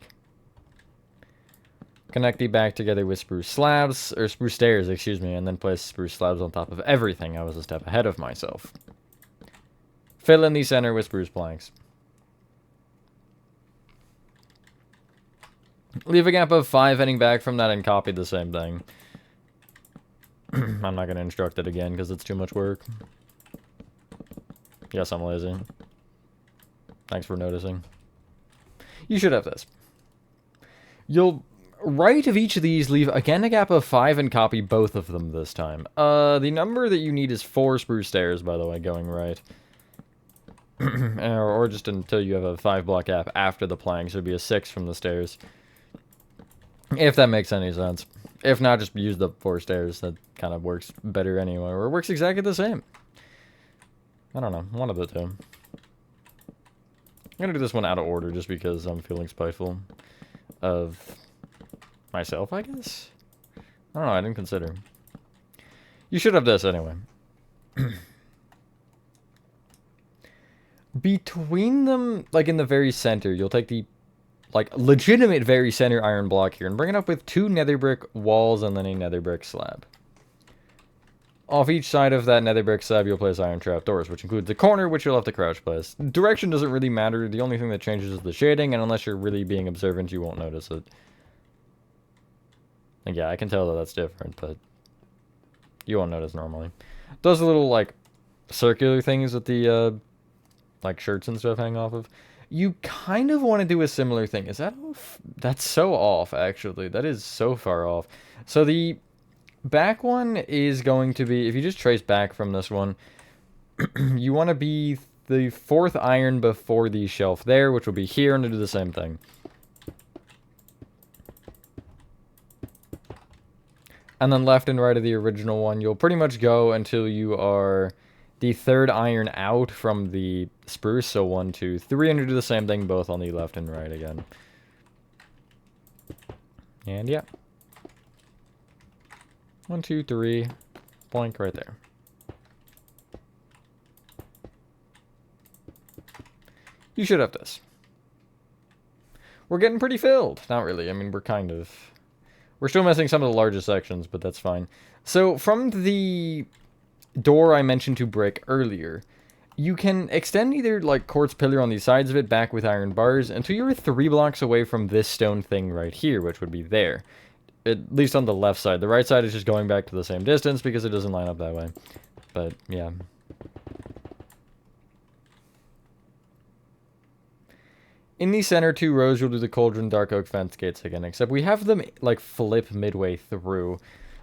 Connect the back together with spruce slabs, or spruce stairs, excuse me, and then place spruce slabs on top of everything. I was a step ahead of myself. Fill in the center with spruce planks. Leave a gap of 5 heading back from that and copy the same thing. I'm not going to instruct it again because it's too much work. Yes, I'm lazy. Thanks for noticing. You should have this. You'll, right of each of these, leave again a gap of 5 and copy both of them this time. The number that you need is 4 spruce stairs, by the way, going right. or just until you have a 5 block gap after the plank, so it'd be a 6 from the stairs. If that makes any sense. If not, just use the 4 stairs. That kind of works better anyway. Or it works exactly the same. I don't know. One of the two. I'm going to do this one out of order just because I'm feeling spiteful of myself, I guess? I don't know. I didn't consider. You should have this anyway. Between them, like in the very center, you'll take the like legitimate very center iron block here and bring it up with 2 nether brick walls and then a nether brick slab. Off each side of that nether brick slab, you'll place iron trapdoors, which includes the corner, which you'll have to crouch place. Direction doesn't really matter. The only thing that changes is the shading, and unless you're really being observant, you won't notice it. And yeah, I can tell that that's different, but you won't notice normally. Those little, like, circular things that the, like, shirts and stuff hang off of. You kind of want to do a similar thing. Is that off? That's so off, actually. That is so far off. So the back one is going to be, if you just trace back from this one, you want to be the 4th iron before the shelf there, which will be here, and to do the same thing. And then left and right of the original one, you'll pretty much go until you are the 3rd iron out from the spruce. So 1, 2, 3, and you do the same thing both on the left and right again. And yeah. 1, 2, 3, blank right there. You should have this. We're getting pretty filled. Not really. I mean, we're still missing some of the largest sections, but that's fine. So from the door I mentioned to brick earlier, you can extend either like quartz pillar on the sides of it back with iron bars until you're 3 blocks away from this stone thing right here, which would be there. At least on the left side. The right side is just going back to the same distance because it doesn't line up that way. But yeah. In the center 2 rows, you'll do the cauldron dark oak fence gates again, except we have them like flip midway through.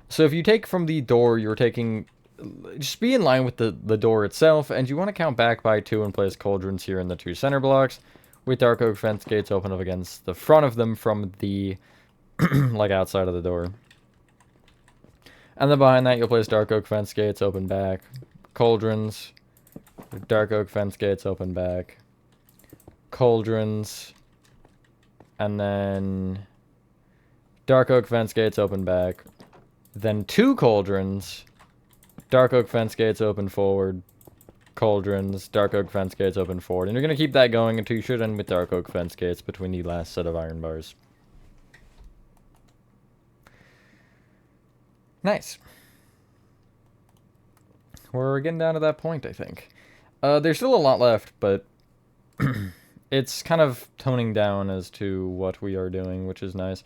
So if you take from the door, you're taking, just be in line with the door itself, and you want to count back by 2 and place cauldrons here in the 2 center blocks, with dark oak fence gates open up against the front of them from the, like, outside of the door. And then behind that, you'll place dark oak fence gates open back, cauldrons, dark oak fence gates open back, cauldrons, and then dark oak fence gates open back, then 2 cauldrons, dark oak fence gates open forward, cauldrons, dark oak fence gates open forward. And you're going to keep that going until you should end with dark oak fence gates between the last set of iron bars. Nice. We're getting down to that point, I think. There's still a lot left, but it's kind of toning down as to what we are doing, which is nice.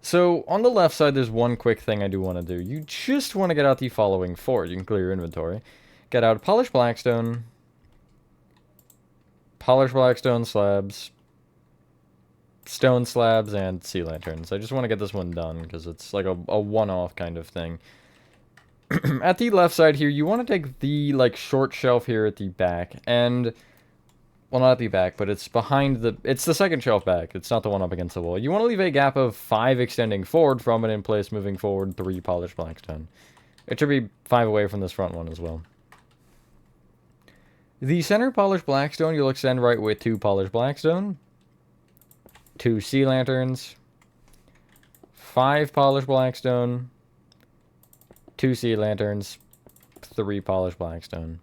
So, on the left side, there's one quick thing I do want to do. You just want to get out the following 4. You can clear your inventory. Get out polished blackstone slabs, stone slabs, and sea lanterns. I just want to get this one done, because it's like a one-off kind of thing. At the left side here, you want to take the, like, short shelf here at the back, and, well, not at the back, but it's behind the, it's the second shelf back. It's not the one up against the wall. You want to leave a gap of 5 extending forward from it in place, moving forward 3 polished blackstone. It should be 5 away from this front one as well. The center polished blackstone, you'll extend right with 2 polished blackstone, 2 sea lanterns, 5 polished blackstone, 2 sea lanterns, 3 polished blackstone.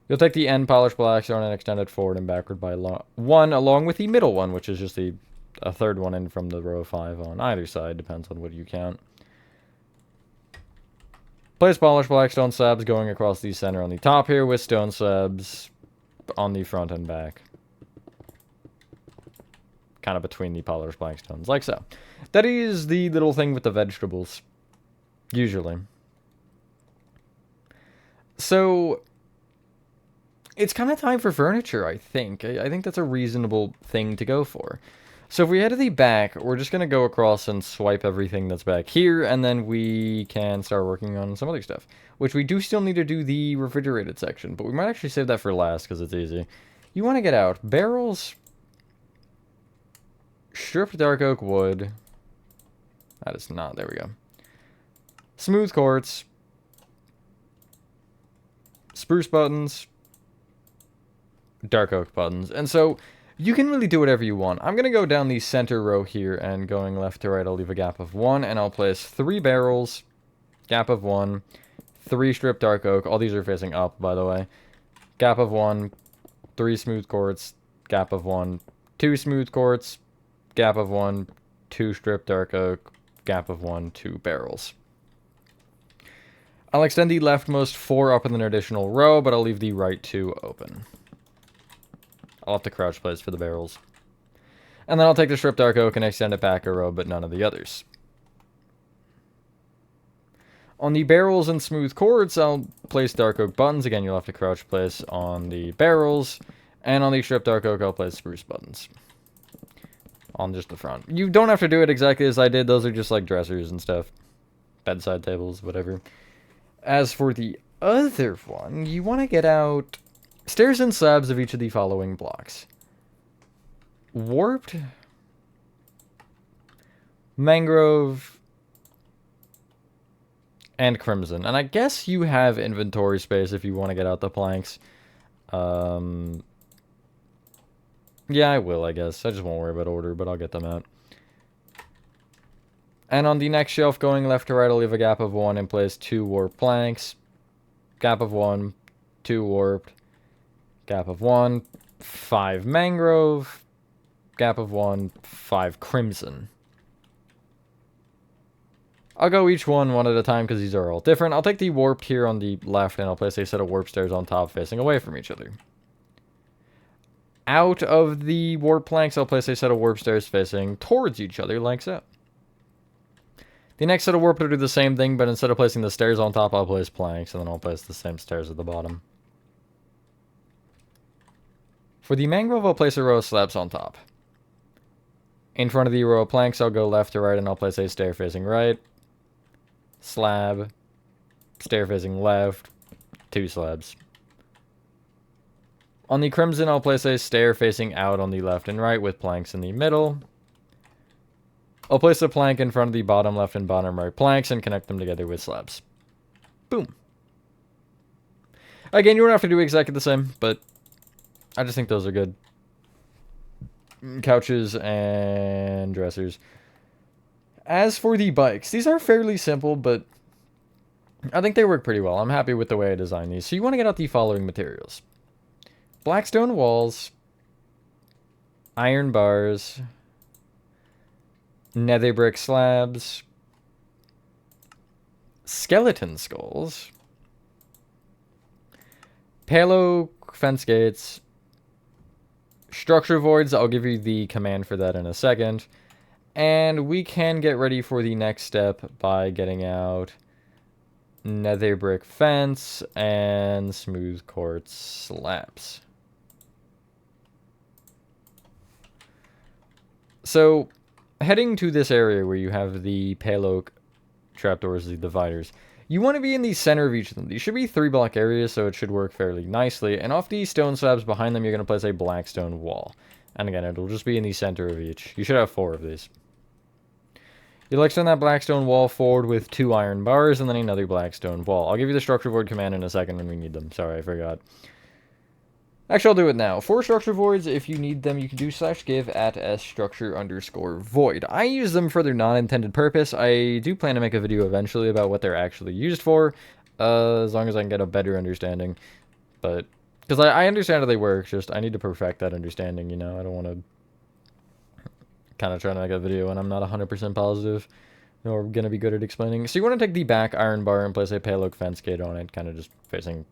You'll take the end polished blackstone and extend it forward and backward by 1, along with the middle one, which is just a third one in from the row of 5 on either side, depends on what you count. Place polished blackstone slabs going across the center on the top here, with stone slabs on the front and back. Kind of between the polished blackstones, like so. That is the little thing with the vegetables, usually. So, it's kind of time for furniture, I think. I think that's a reasonable thing to go for. So if we head to the back, we're just going to go across and swipe everything that's back here, and then we can start working on some other stuff. Which we do still need to do the refrigerated section, but we might actually save that for last because it's easy. You want to get out barrels, stripped dark oak wood. That is not, there we go. Smooth quartz, spruce buttons, dark oak buttons. And so you can really do whatever you want. I'm going to go down the center row here, and going left to right, I'll leave a gap of 1, and I'll place 3 barrels, gap of 1, 3 stripped dark oak. All these are facing up, by the way. Gap of 1, 3 smooth quartz, gap of 1, 2 smooth quartz, gap of 1, 2 stripped dark oak, gap of 1, 2 barrels. I'll extend the leftmost 4 up in an additional row, but I'll leave the right 2 open. I'll have to crouch place for the barrels. And then I'll take the stripped dark oak and extend it back a row, but none of the others. On the barrels and smooth quartz, I'll place dark oak buttons. Again, you'll have to crouch place on the barrels. And on the stripped dark oak, I'll place spruce buttons. On just the front. You don't have to do it exactly as I did. Those are just like dressers and stuff. Bedside tables, whatever. As for the other one, you want to get out stairs and slabs of each of the following blocks. Warped, mangrove, and crimson. And I guess you have inventory space if you want to get out the planks. Yeah, I will, I guess. I just won't worry about order, but I'll get them out. And on the next shelf, going left to right, I'll leave a gap of 1 and place 2 warped planks. Gap of 1, 2 warped. Gap of 1, 5 mangrove. Gap of 1, 5 crimson. I'll go each one at a time because these are all different. I'll take the warped here on the left, and I'll place a set of warp stairs on top facing away from each other. Out of the warp planks, I'll place a set of warp stairs facing towards each other, like so. The next set of warp will do the same thing, but instead of placing the stairs on top, I'll place planks, and then I'll place the same stairs at the bottom. For the mangrove, I'll place a row of slabs on top. In front of the row of planks, I'll go left to right, and I'll place a stair facing right, slab, stair facing left, 2 slabs. On the crimson, I'll place a stair facing out on the left and right with planks in the middle. I'll place a plank in front of the bottom left and bottom right planks and connect them together with slabs. Boom. Again, you don't have to do exactly the same, but I just think those are good. Couches and dressers. As for the bikes, these are fairly simple, but I think they work pretty well. I'm happy with the way I designed these. So you want to get out the following materials. Blackstone walls, iron bars, nether brick slabs, skeleton skulls, pale oak fence gates, structure voids. I'll give you the command for that in a second. And we can get ready for the next step by getting out nether brick fence and smooth quartz slabs. So, heading to this area where you have the pale oak trapdoors, the dividers, you want to be in the center of each of them. These should be 3-block areas, so it should work fairly nicely. And off these stone slabs behind them, you're going to place a black stone wall. And again, it'll just be in the center of each. You should have 4 of these. You'll extend that black stone wall forward with 2 iron bars and then another black stone wall. I'll give you the structure void command in a second when we need them. Sorry, I forgot. Actually, I'll do it now. For structure voids, if you need them, you can do /give at /structure_void. I use them for their non-intended purpose. I do plan to make a video eventually about what they're actually used for, as long as I can get a better understanding. But, because I understand how they work, just I need to perfect that understanding, you know? I don't want to kind of try to make a video and I'm not 100% positive or going to be good at explaining. So you want to take the back iron bar and place a pale oak fence gate on it, kind of just facing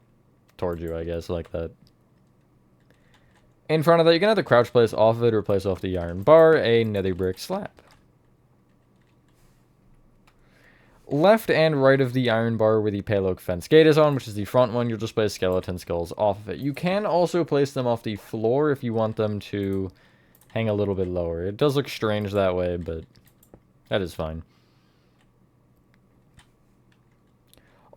towards you, I guess, like that. In front of that, you're going to have to crouch place off of it or place off the iron bar a nether brick slab. Left and right of the iron bar where the pale oak fence gate is on, which is the front one, you'll just place skeleton skulls off of it. You can also place them off the floor if you want them to hang a little bit lower. It does look strange that way, but that is fine.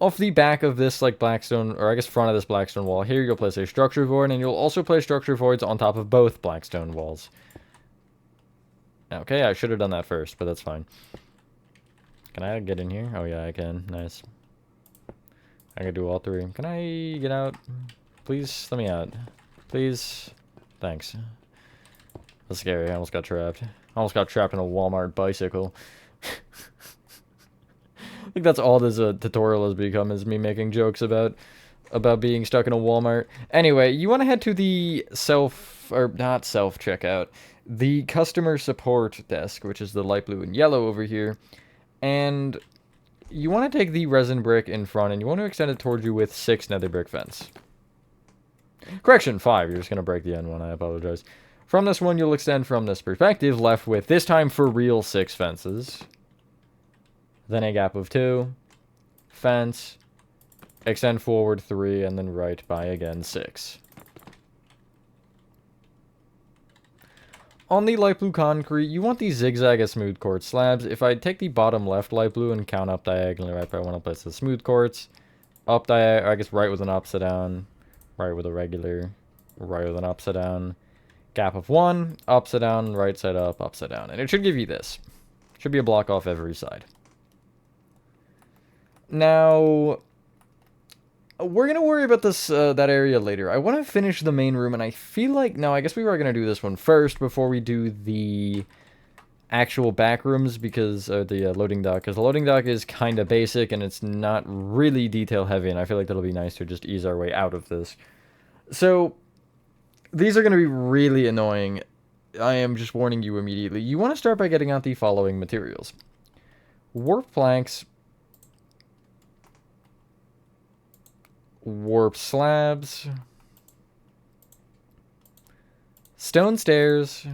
Off the back of this, like, blackstone, or I guess front of this blackstone wall here, you'll place a structure void, and you'll also place structure voids on top of both blackstone walls. Okay, I should have done that first, but that's fine. Can I get in here? Oh yeah, I can. Nice. I can do all three. Can I get out? Please, let me out. Please. Thanks. That's scary. I almost got trapped. I almost got trapped in a Walmart bicycle. I think that's all this tutorial has become, is me making jokes about being stuck in a Walmart. Anyway, you want to head to the not self checkout, the customer support desk, which is the light blue and yellow over here, and you want to take the resin brick in front and you want to extend it towards you with 6 nether brick fence. Correction, 5. You're just going to break the end one. I apologize. From this one, you'll extend from this perspective, left with, this time for real, 6 fences. Then a gap of 2, fence, extend forward 3, and then right by again 6. On the light blue concrete, you want these zigzag as smooth quartz slabs. If I take the bottom left light blue and count up diagonally, right, I want to place the smooth quartz, up diagonal, I guess right with an upside down, right with a regular, right with an upside down, gap of 1, upside down, right side up, upside down. And it should give you this. Should be a block off every side. Now, we're going to worry about this that area later. I want to finish the main room, and I feel like... No, I guess we were going to do this one first before we do the actual back rooms, because the loading dock. Because the loading dock is kind of basic, and it's not really detail-heavy, and I feel like that'll be nice to just ease our way out of this. So, these are going to be really annoying. I am just warning you immediately. You want to start by getting out the following materials. Warp planks... warp slabs, stone stairs,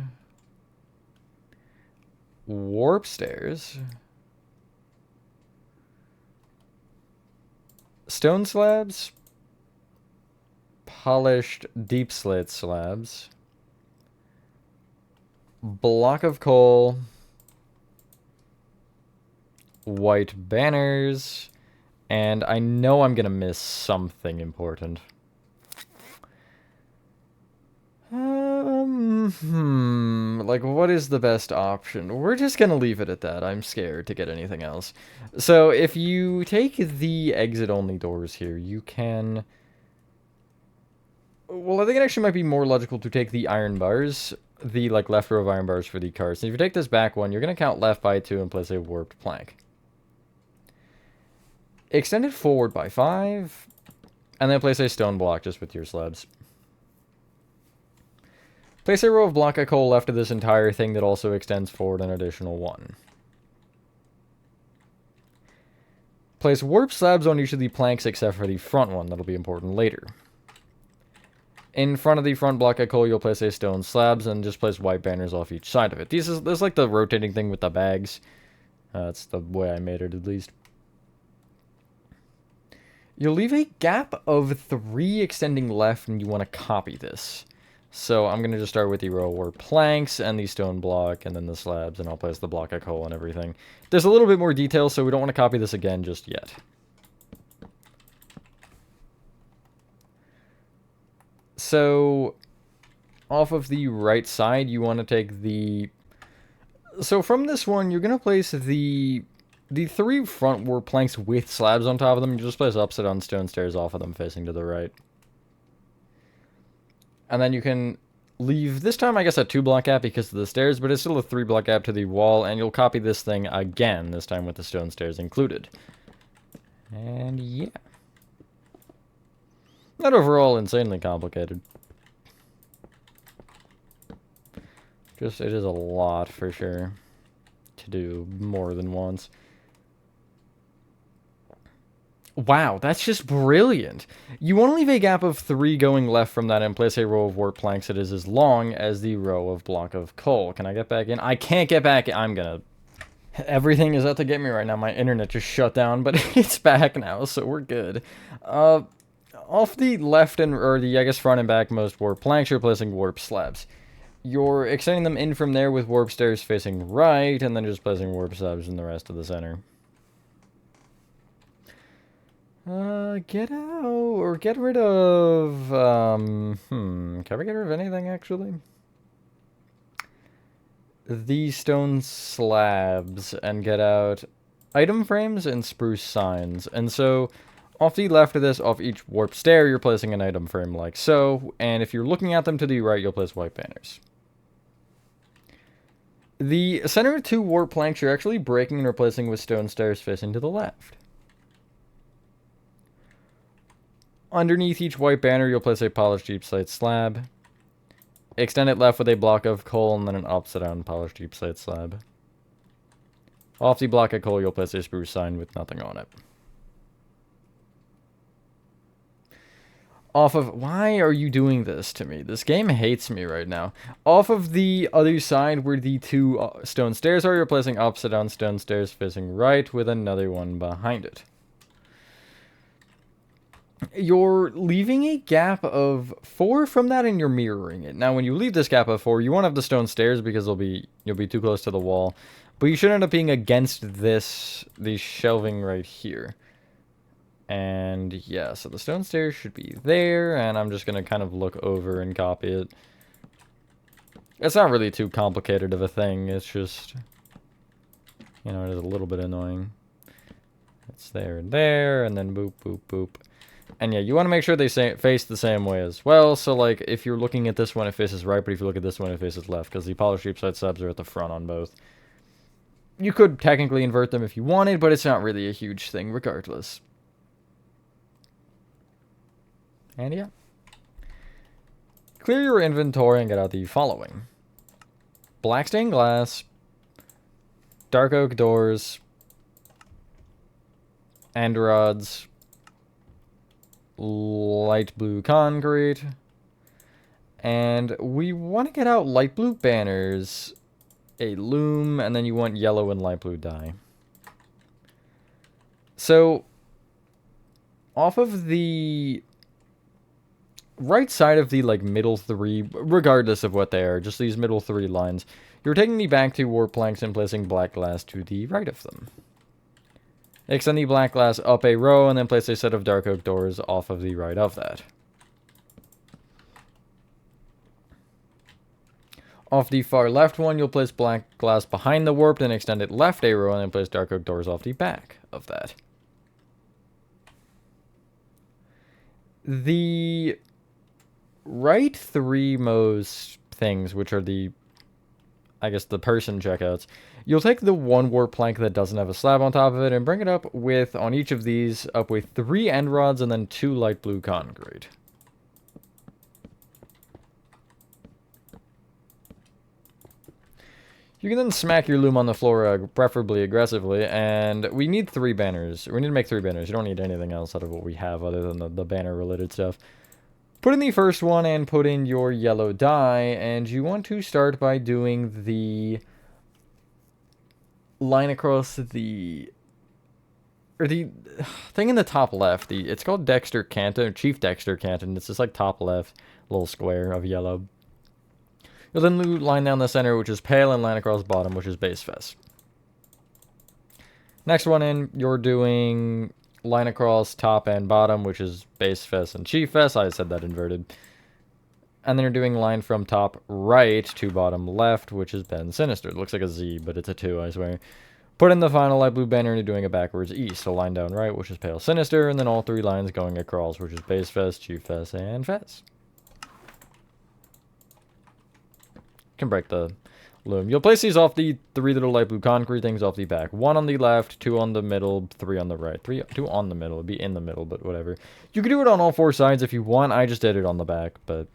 warp stairs, stone slabs, polished deep slit slabs, block of coal, white banners, and I know I'm gonna miss something important. Like, what is the best option? We're just gonna leave it at that. I'm scared to get anything else. So, if you take the exit-only doors here, you can... Well, I think it actually might be more logical to take the iron bars, the, like, left row of iron bars for the cars. So if you take this back one, you're gonna count left by 2 and place a warped plank. Extend it forward by 5, and then place a stone block just with your slabs. Place a row of block of coal left of this entire thing that also extends forward an additional 1. Place warp slabs on each of the planks except for the front one. That'll be important later. In front of the front block of coal, you'll place a stone slabs and just place white banners off each side of it. This is like the rotating thing with the bags. That's the way I made it, at least. You'll leave a gap of 3 extending left, and you want to copy this. So I'm going to just start with the row of warp planks and the stone block, and then the slabs, and I'll place the block of coal and everything. There's a little bit more detail, so we don't want to copy this again just yet. So, off of the right side, you want to take the... So from this one, you're going to place the 3 front warp planks with slabs on top of them. You just place upside down stone stairs off of them facing to the right. And then you can leave, this time I guess a 2-block gap because of the stairs, but it's still a 3-block gap to the wall, and you'll copy this thing again, this time with the stone stairs included. And yeah. Not overall insanely complicated. Just, it is a lot for sure to do more than once. Wow, that's just brilliant. You want to leave a gap of 3 going left from that and place a row of warp planks that is as long as the row of block of coal. Can I get back in? I can't get back in. I'm gonna... Everything is out to get me right now. My internet just shut down, but it's back now, so we're good. Off the left or the, I guess, front and back most warp planks, you're placing warp slabs. You're extending them in from there with warp stairs facing right, and then just placing warp slabs in the rest of the center. Get out, or get rid of, can we get rid of anything, actually? These stone slabs, and get out item frames and spruce signs. And so, off the left of this, off each warp stair, you're placing an item frame like so, and if you're looking at them to the right, you'll place white banners. The center 2 warp planks you're actually breaking and replacing with stone stairs facing to the left. Underneath each white banner, you'll place a polished deep slate slab. Extend it left with a block of coal and then an upside down polished deep slate slab. Off the block of coal, you'll place a spruce sign with nothing on it. Off of... Why are you doing this to me? This game hates me right now. Off of the other side where the 2 stone stairs are, you're placing upside down stone stairs facing right with another one behind it. You're leaving a gap of 4 from that, and you're mirroring it. Now, when you leave this gap of 4, you won't have the stone stairs because you'll be too close to the wall. But you should end up being against the shelving right here. And yeah, so the stone stairs should be there, and I'm just going to kind of look over and copy it. It's not really too complicated of a thing, it's just, you know, it is a little bit annoying. It's there and there, and then boop, boop, boop. And yeah, you want to make sure they face the same way as well. So like, if you're looking at this one, it faces right, but if you look at this one, it faces left, because the polished deep slate slabs are at the front on both. You could technically invert them if you wanted, but it's not really a huge thing regardless. And yeah. Clear your inventory and get out the following. Black stained glass, dark oak doors, end rods, light blue concrete, and we want to get out light blue banners, a loom, and then you want yellow and light blue dye. So, off of the right side of the like middle 3, regardless of what they are, just these middle 3 lines, you're taking the back 2 warp planks and placing black glass to the right of them. Extend the black glass up a row, and then place a set of dark oak doors off of the right of that. Off the far left one, you'll place black glass behind the warp, then extend it left a row, and then place dark oak doors off the back of that. The right 3 most things, which are the, I guess, the person checkouts, you'll take the 1 warp plank that doesn't have a slab on top of it and bring it up with, on each of these, up with 3 end rods and then 2 light blue concrete. You can then smack your loom on the floor, preferably aggressively, and we need 3 banners. We need to make 3 banners. You don't need anything else out of what we have other than the banner-related stuff. Put in the first one and put in your yellow dye, and you want to start by doing the line across the thing in the top left. It's called Dexter Canton, or Chief Dexter Canton. It's just like top left little square of yellow. You'll then line down the center, which is pale, and line across bottom, which is base fest. Next one in, you're doing line across top and bottom, which is base fest and chief fest. I said that inverted. And then you're doing line from top right to bottom left, which is Ben Sinister. It looks like a Z, but it's a 2, I swear. Put in the final light blue banner and you're doing it backwards east. So line down right, which is Pale Sinister, and then all 3 lines going across, which is Base Fest, Chief Fest, and Fest. can break the loom. You'll place these off the 3 little light blue concrete things off the back. 1 on the left, 2 on the middle, 3 on the right. 2 on the middle. It'd be in the middle, but whatever. You can do it on all 4 sides if you want. I just did it on the back, but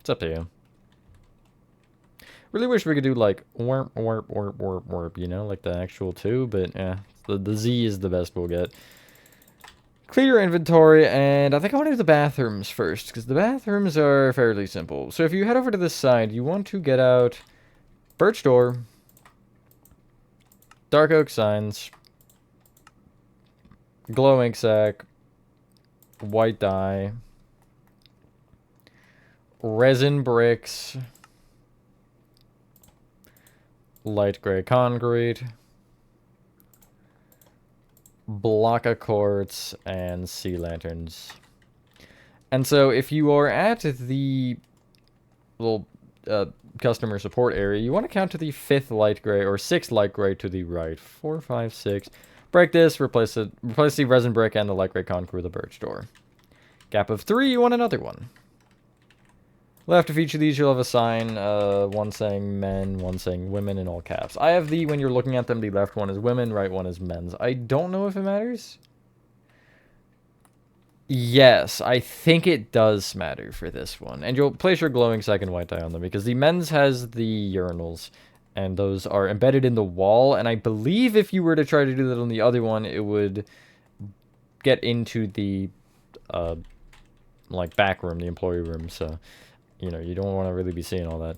it's up to you. Really wish we could do like warp, warp, warp, warp, warp, you know, like the actual 2, but yeah, the Z is the best we'll get. Clear your inventory, and I think I want to do the bathrooms first, because the bathrooms are fairly simple. So if you head over to this side, you want to get out birch door, dark oak signs, glow ink sac, white dye, resin bricks, light gray concrete, block of quartz, and sea lanterns. And so if you are at the little customer support area, you want to count to the 5th light gray or 6th light gray to the right. 4, 5, 6. Break this, replace the resin brick and the light gray concrete with a birch door. Gap of 3, you want another one. Left of each of these, you'll have a sign, one saying men, one saying women in all caps. I have when you're looking at them, the left one is women, right one is men's. I don't know if it matters. Yes, I think it does matter for this one. And you'll place your glowing second white dye on them, because the men's has the urinals, and those are embedded in the wall, and I believe if you were to try to do that on the other one, it would get into the, like, back room, the employee room, so... You know, you don't want to really be seeing all that.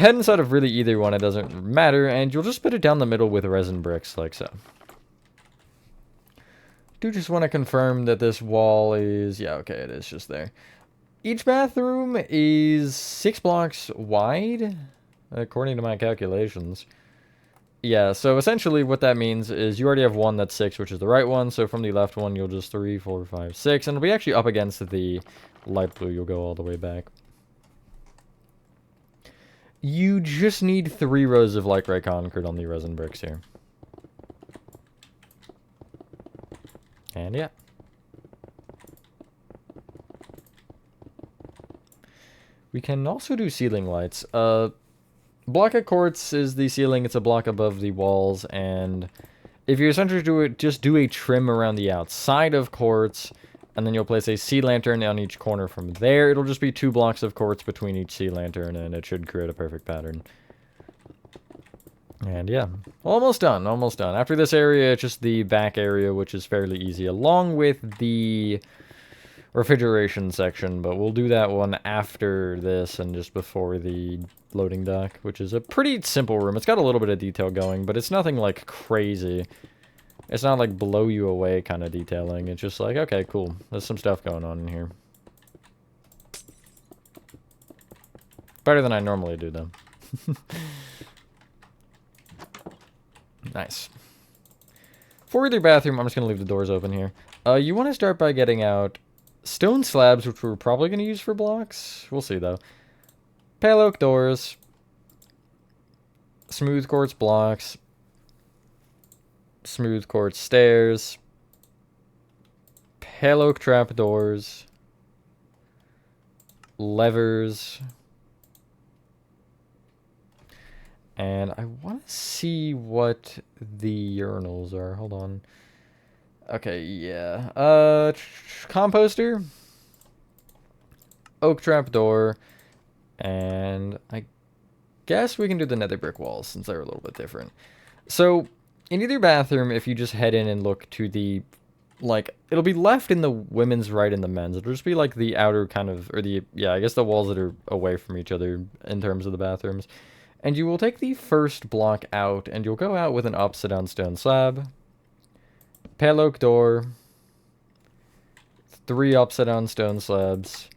Head inside of really either one, it doesn't matter, and you'll just put it down the middle with resin bricks, like so. Do just want to confirm that this wall is... Yeah, okay, it is just there. Each bathroom is 6 blocks wide, according to my calculations. Yeah, so essentially what that means is you already have one that's 6, which is the right one, so from the left one, you'll just 3, 4, 5, 6, and it'll be actually up against the light blue, you'll go all the way back. You just need 3 rows of light gray concrete on the resin bricks here. And yeah. We can also do ceiling lights. Block of quartz is the ceiling, it's a block above the walls, and if you essentially do it, just do a trim around the outside of quartz, and then you'll place a sea lantern on each corner from there. It'll just be 2 blocks of quartz between each sea lantern, and it should create a perfect pattern. And yeah, almost done, almost done. After this area, it's just the back area, which is fairly easy, along with the refrigeration section, but we'll do that one after this and just before the loading dock, which is a pretty simple room. It's got a little bit of detail going, but it's nothing like crazy. It's not like blow you away kind of detailing. It's just like, okay, cool. There's some stuff going on in here. Better than I normally do, though. Nice. For either bathroom, I'm just going to leave the doors open here. You want to start by getting out stone slabs, which we're probably going to use for blocks. We'll see, though. Pale oak doors. Smooth quartz blocks. Smooth quartz stairs, pale oak trapdoors, levers, and I want to see what the urinals are. Hold on. Okay, yeah. Composter, oak trapdoor, and I guess we can do the nether brick walls since they're a little bit different. So in either bathroom, if you just head in and look to the, like, it'll be left in the women's, right in the men's. It'll just be like the outer kind of, or the, yeah, I guess the walls that are away from each other in terms of the bathrooms. And you will take the first block out, and you'll go out with an upside down stone slab, pale oak door, 3 upside down stone slabs,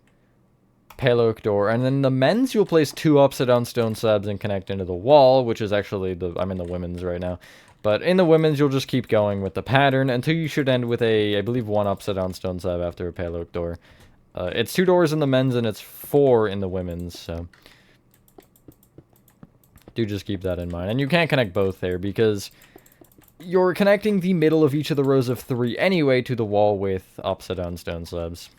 pale oak door, and then the men's you'll place 2 upside down stone slabs and connect into the wall, which is actually the, I'm in the women's right now. But in the women's, you'll just keep going with the pattern until you should end with a, I believe, 1 upside down stone slab after a pale oak door. It's 2 doors in the men's and it's 4 in the women's, so do just keep that in mind. And you can't connect both there because you're connecting the middle of each of the rows of 3 anyway to the wall with upside down stone slabs.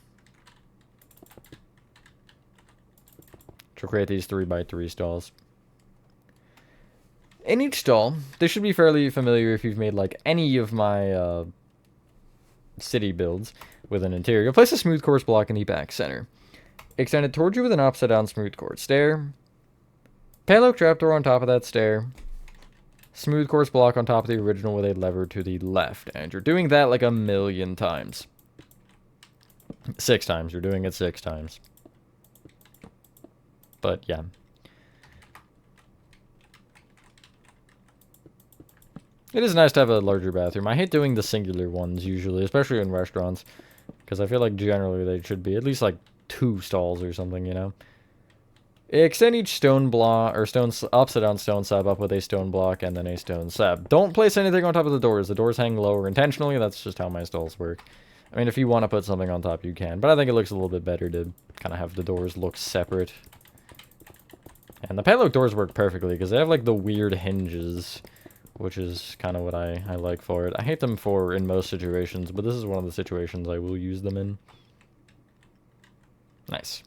To create these 3x3 stalls. In each stall, this should be fairly familiar if you've made like any of my city builds with an interior. You'll place a smooth quartz block in the back center. Extend it towards you with an upside down smooth quartz stair. Pale oak trapdoor on top of that stair. Smooth quartz block on top of the original with a lever to the left. And you're doing that like a million times. 6 times. You're doing it 6 times. But yeah. It is nice to have a larger bathroom. I hate doing the singular ones usually, especially in restaurants. Because I feel like generally they should be at least like 2 stalls or something, you know? Extend each stone block, or upside down stone slab up with a stone block and then a stone slab. Don't place anything on top of the doors. The doors hang lower intentionally. That's just how my stalls work. I mean, if you want to put something on top, you can. But I think it looks a little bit better to kind of have the doors look separate. And the pale oak doors work perfectly because they have like the weird hinges, which is kind of what I like for it. I hate them for in most situations, but this is one of the situations I will use them in. Nice.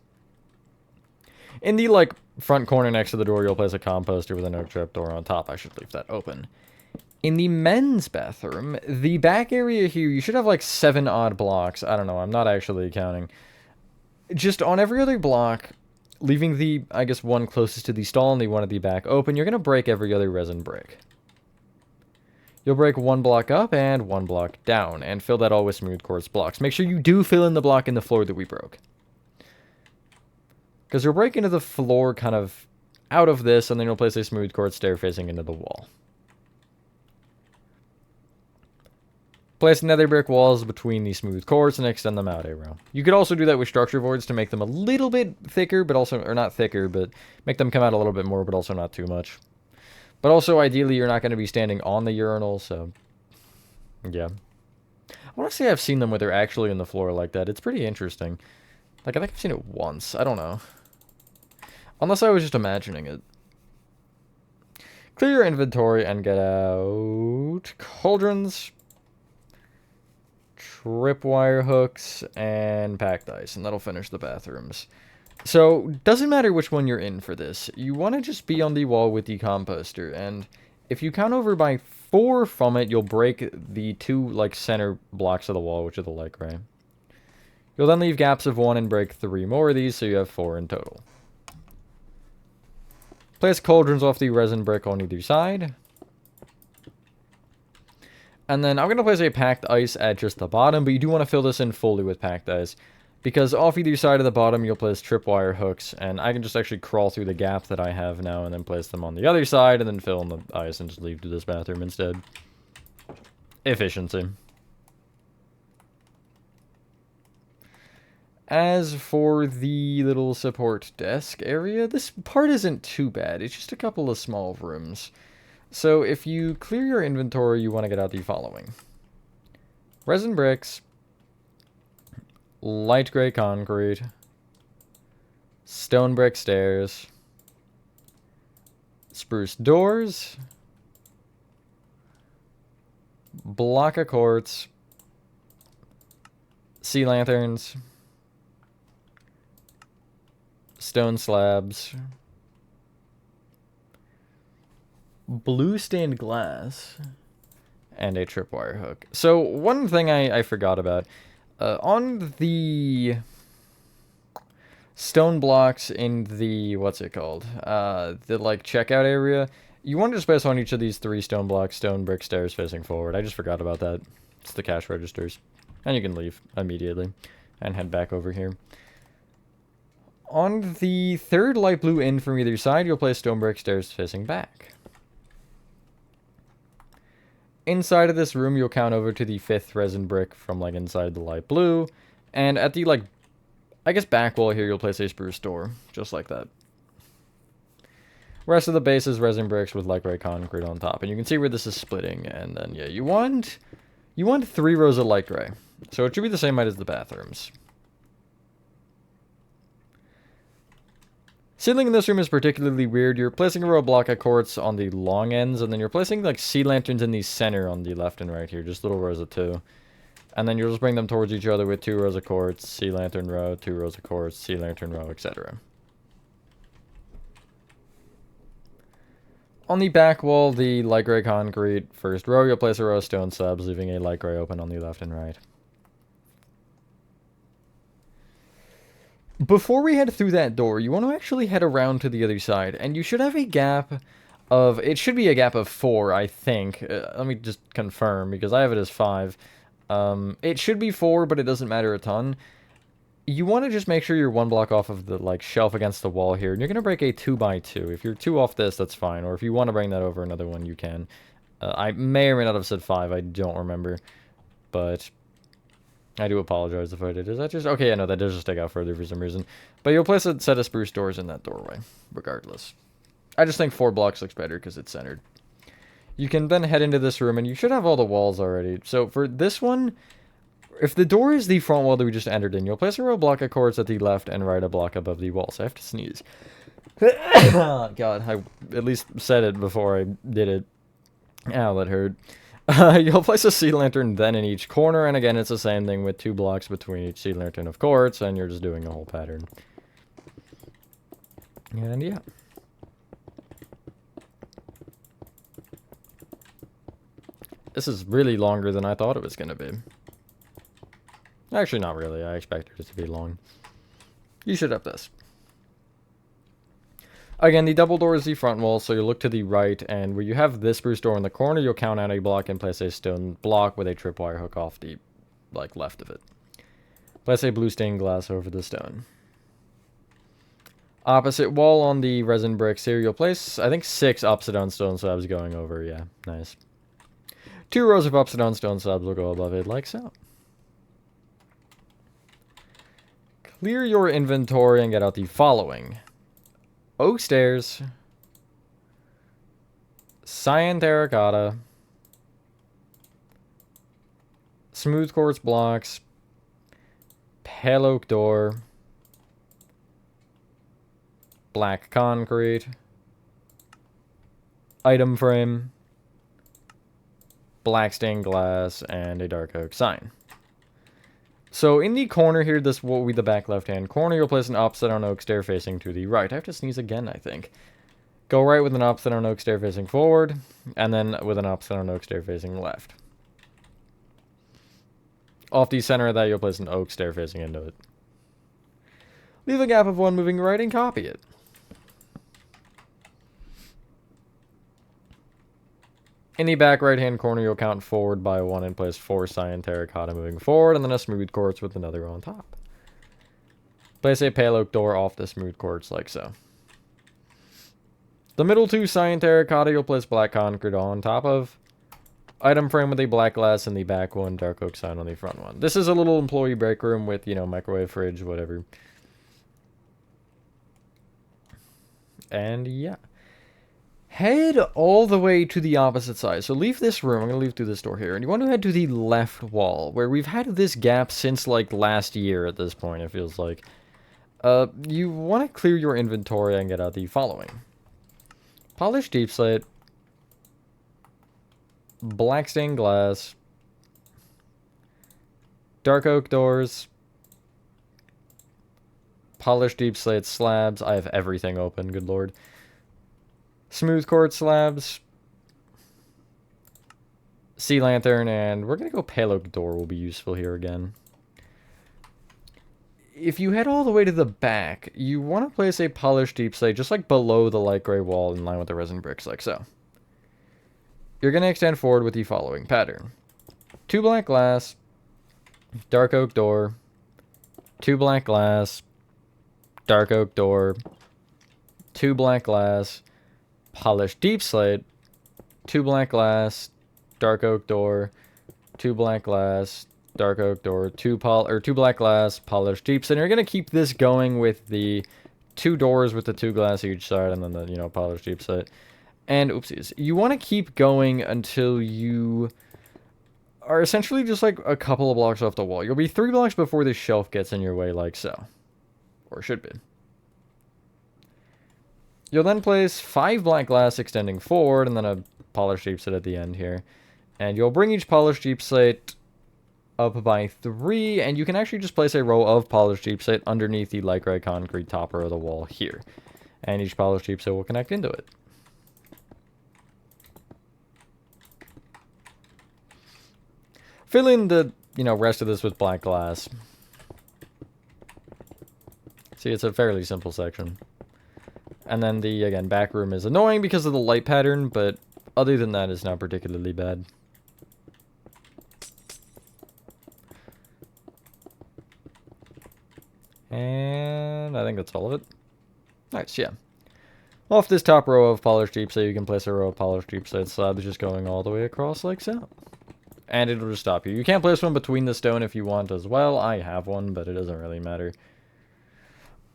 In the, like, front corner next to the door, you'll place a composter with an oak trapdoor on top. I should leave that open. In the men's bathroom, the back area here, you should have, like, 7 odd blocks. I don't know, I'm not actually counting. Just on every other block, leaving the, I guess, one closest to the stall and the one at the back open, you're going to break every other resin brick. You'll break 1 block up and 1 block down, and fill that all with smooth quartz blocks. Make sure you do fill in the block in the floor that we broke. Because you'll break into the floor kind of out of this, and then you'll place a smooth quartz stair facing into the wall. Place nether brick walls between the smooth quartz and extend them out a row. You could also do that with structure voids to make them a little bit thicker, but also, or not thicker, but make them come out a little bit more, but also not too much. But also, ideally, you're not going to be standing on the urinal, so yeah. I want to say I've seen them where they're actually in the floor like that. It's pretty interesting. Like, I think I've seen it once. I don't know. Unless I was just imagining it. Clear your inventory and get out cauldrons, tripwire hooks, and packed ice. And that'll finish the bathrooms. So, doesn't matter which one you're in for this. You want to just be on the wall with the composter. And if you count over by 4 from it, you'll break the 2, like, center blocks of the wall, which are the light gray. You'll then leave gaps of 1 and break 3 more of these, so you have 4 in total. Place cauldrons off the resin brick on either side. And then I'm going to place a packed ice at just the bottom, but you do want to fill this in fully with packed ice. Because off either side of the bottom, you'll place tripwire hooks, and I can just actually crawl through the gap that I have now and then place them on the other side, and then fill in the ice and just leave to this bathroom instead. Efficiency. As for the little support desk area, this part isn't too bad. It's just a couple of small rooms. So if you clear your inventory, you want to get out the following. Resin bricks, light gray concrete, stone brick stairs, spruce doors, block of quartz, sea lanterns, stone slabs, blue stained glass, and a tripwire hook. So one thing I forgot about, on the stone blocks in the, what's it called, the like checkout area, you want to just place on each of these 3 stone blocks, stone brick stairs facing forward. I just forgot about that. It's the cash registers. And you can leave immediately and head back over here. On the 3rd light blue in from either side, you'll place stone brick stairs facing back. Inside of this room, you'll count over to the 5th resin brick from, like, inside the light blue. And at the, like, I guess back wall here, you'll place a spruce door. Just like that. Rest of the base is resin bricks with light gray concrete on top. And you can see where this is splitting. And then, yeah, you want 3 rows of light gray. So it should be the same height as the bathrooms. Ceiling in this room is particularly weird. You're placing a row of block of quartz on the long ends, and then you're placing like sea lanterns in the center on the left and right here, just little rows of 2. And then you'll just bring them towards each other with 2 rows of quartz, sea lantern row, 2 rows of quartz, sea lantern row, etc. On the back wall, the light gray concrete first row, you'll place a row of stone slabs, leaving a light gray open on the left and right. Before we head through that door, you want to actually head around to the other side, and you should have a gap of, it should be a gap of 4, I think. Let me just confirm, because I have it as 5. It should be 4, but it doesn't matter a ton. You want to just make sure you're 1 block off of the, like, shelf against the wall here, and you're going to break a 2x2. If you're 2 off this, that's fine, or if you want to bring that over another one, you can. I may or may not have said 5, I don't remember, but I do apologize if I did. Is that just... Okay, yeah, no, that does just stick out further for some reason. But you'll place a set of spruce doors in that doorway, regardless. I just think 4 blocks looks better because it's centered. You can then head into this room, and you should have all the walls already. So for this one, if the door is the front wall that we just entered in, you'll place a row of block of cords at the left and right a block above the wall. So I have to sneeze. God, I at least said it before I did it. Ow, that hurt. You'll place a sea lantern then in each corner, and again, it's the same thing with 2 blocks between each sea lantern of quartz, and you're just doing a whole pattern. And yeah. This is really longer than I thought it was going to be. Actually, not really. I expected it to be long. You should have this. Again, the double door is the front wall, so you look to the right, and where you have this spruce door in the corner, you'll count out a block and place a stone block with a tripwire hook off the, like, left of it. Place a blue stained glass over the stone. Opposite wall on the resin bricks here, you'll place, I think, 6 upside down stone slabs going over. Yeah, nice. 2 rows of upside down stone slabs will go above it, like so. Clear your inventory and get out the following: oak stairs, cyan terracotta, smooth quartz blocks, pale oak door, black concrete, item frame, black stained glass, and a dark oak sign. So in the corner here, this will be the back left-hand corner, you'll place an upside down oak stair facing to the right. I have to sneeze again, I think. Go right with an upside down oak stair facing forward, and then with an upside down oak stair facing left. Off the center of that, you'll place an oak stair facing into it. Leave a gap of 1 moving right and copy it. In the back right-hand corner, you'll count forward by 1 and place 4 cyan terracotta moving forward, and then a smooth quartz with another on top. Place a pale oak door off the smooth quartz like so. The middle 2 cyan terracotta, you'll place black concrete on top of. Item frame with a black glass in the back one, dark oak sign on the front one. This is a little employee break room with, you know, microwave, fridge, whatever. And yeah. Head all the way to the opposite side. So leave this room. I'm going to leave through this door here. And you want to head to the left wall, where we've had this gap since, like, last year at this point, it feels like. You want to clear your inventory and get out the following: polished deep slate, black stained glass, dark oak doors, polished deep slate slabs. I have everything open, good lord. Smooth quartz slabs, sea lantern, and we're going to go pale oak door will be useful here again. If you head all the way to the back, you want to place a polished deep slate just like below the light gray wall in line with the resin bricks, like so. You're going to extend forward with the following pattern: 2 black glass, dark oak door, 2 black glass, dark oak door, 2 black glass, polished deep slate, 2 black glass, dark oak door, 2 black glass, dark oak door, 2 black glass, polished deep slate. And you're gonna keep this going with the 2 doors with the 2 glass each side, and then the, you know, polished deep slate. And oopsies, you want to keep going until you are essentially just like a couple of blocks off the wall. You'll be 3 blocks before this shelf gets in your way, like so, or should be. You'll then place 5 black glass extending forward, and then a polished deep slate at the end here. And you'll bring each polished deep slate up by 3, and you can actually just place a row of polished deep slate underneath the light gray concrete topper of the wall here. And each polished deep slate will connect into it. fill in the, rest of this with black glass. See, it's a fairly simple section. And then the, again, back room is annoying because of the light pattern, but other than that, it's not particularly bad. And I think that's all of it. Nice, yeah. Off this top row of polished deepslate, you can place a row of polished deepslate slabs just going all the way across like so. And it'll just stop you. You can't place one between the stone if you want as well. I have one, but it doesn't really matter.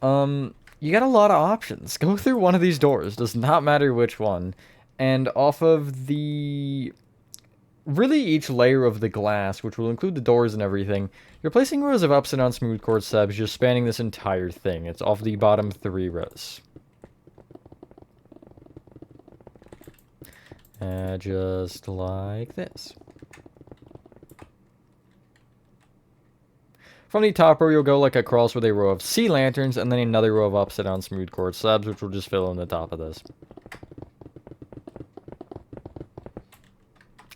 You got a lot of options. Go through one of these doors. Does not matter which one. And off of the... really each layer of the glass, which will include the doors and everything, you're placing rows of upside down smooth quartz slabs just spanning this entire thing. It's off the bottom 3 rows. Just like this. From the top row, you'll go like across with a row of sea lanterns and then another row of upside down smooth quartz slabs, which will just fill in the top of this.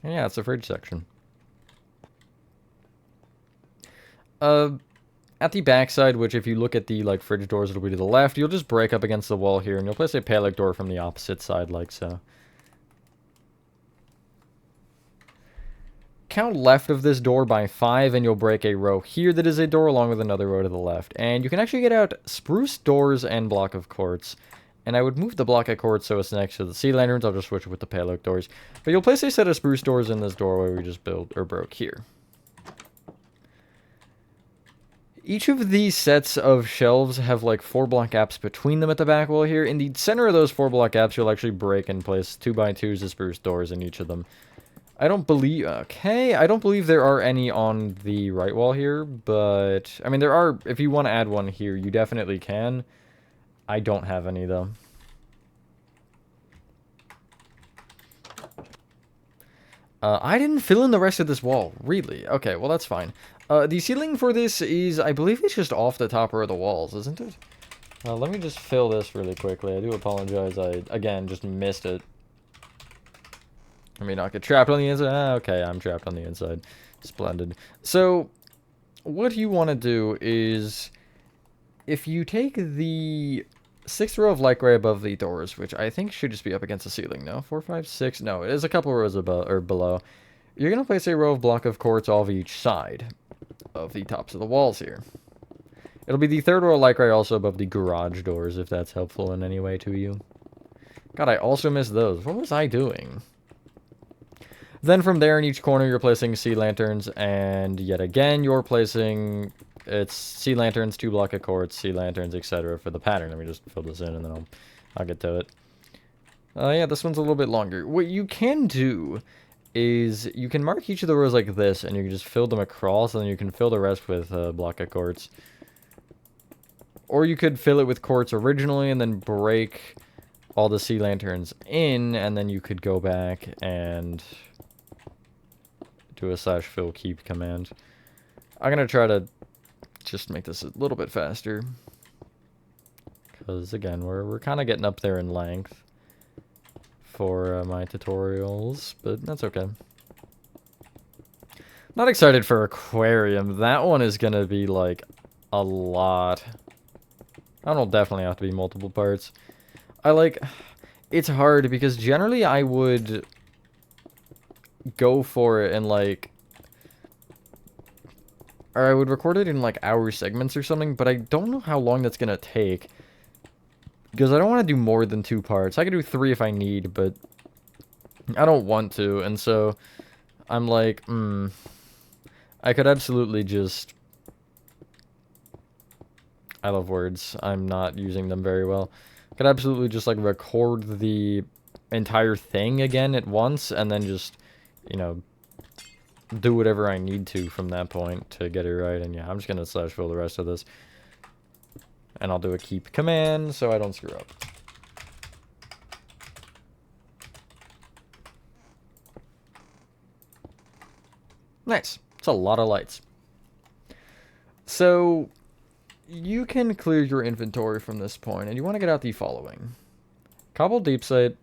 And yeah, it's the fridge section. At the backside, which if you look at the fridge doors, it'll be to the left, you'll just break up against the wall here, and you'll place a pallet door from the opposite side like so. Count left of this door by 5 and you'll break a row here that is a door along with another row to the left. And you can actually get out spruce doors and block of quartz. And I would move the block of quartz so it's next to the sea lanterns. I'll just switch it with the pale oak doors. But you'll place a set of spruce doors in this doorway we just built or broke here. Each of these sets of shelves have 4 block gaps between them at the back wall here. In the center of those 4 block gaps, you'll actually break and place 2x2s of spruce doors in each of them. I don't believe there are any on the right wall here, but, I mean, there are, if you want to add one here, you definitely can. I don't have any, though. I didn't fill in the rest of this wall, really. Okay, well, that's fine. The ceiling for this is, I believe it's just off the top row of the walls, isn't it? Let me just fill this really quickly. I do apologize, I, again, just missed it. Let me not get trapped on the inside. Okay, I'm trapped on the inside. Splendid. So, what you want to do is, if you take the 6th row of light gray above the doors, which I think should just be up against the ceiling, no? 4, 5, 6, no, it is a couple rows above, or below. You're going to place a row of block of quartz off each side of the tops of the walls here. It'll be the 3rd row of light gray also above the garage doors, if that's helpful in any way to you. God, I also missed those. What was I doing? Then from there in each corner, you're placing sea lanterns, and yet again, you're placing, it's sea lanterns, 2 block of quartz, sea lanterns, etc. for the pattern. Let me just fill this in, and then I'll get to it. Yeah, this one's a little bit longer. What you can do is you can mark each of the rows like this, and you can just fill them across, and then you can fill the rest with block of quartz. Or you could fill it with quartz originally, and then break all the sea lanterns in, and then you could go back and do a /fill keep command. I'm gonna try to just make this a little bit faster, because again we're kind of getting up there in length for my tutorials, but that's okay. Not excited for aquarium. That one is gonna be a lot. That one will definitely have to be multiple parts. It's hard because generally I would go for it and or I would record it in hour segments or something, but I don't know how long that's gonna take because I don't want to do more than 2 parts. I can do 3 if I need, but I don't want to, and so I'm I could absolutely just, I love words, I'm not using them very well. I could absolutely just record the entire thing again at once and then just, do whatever I need to from that point to get it right. And yeah, I'm just gonna /fill the rest of this, and I'll do a keep command so I don't screw up. Nice. It's a lot of lights. So you can clear your inventory from this point, and you want to get out the following: cobbled deepslate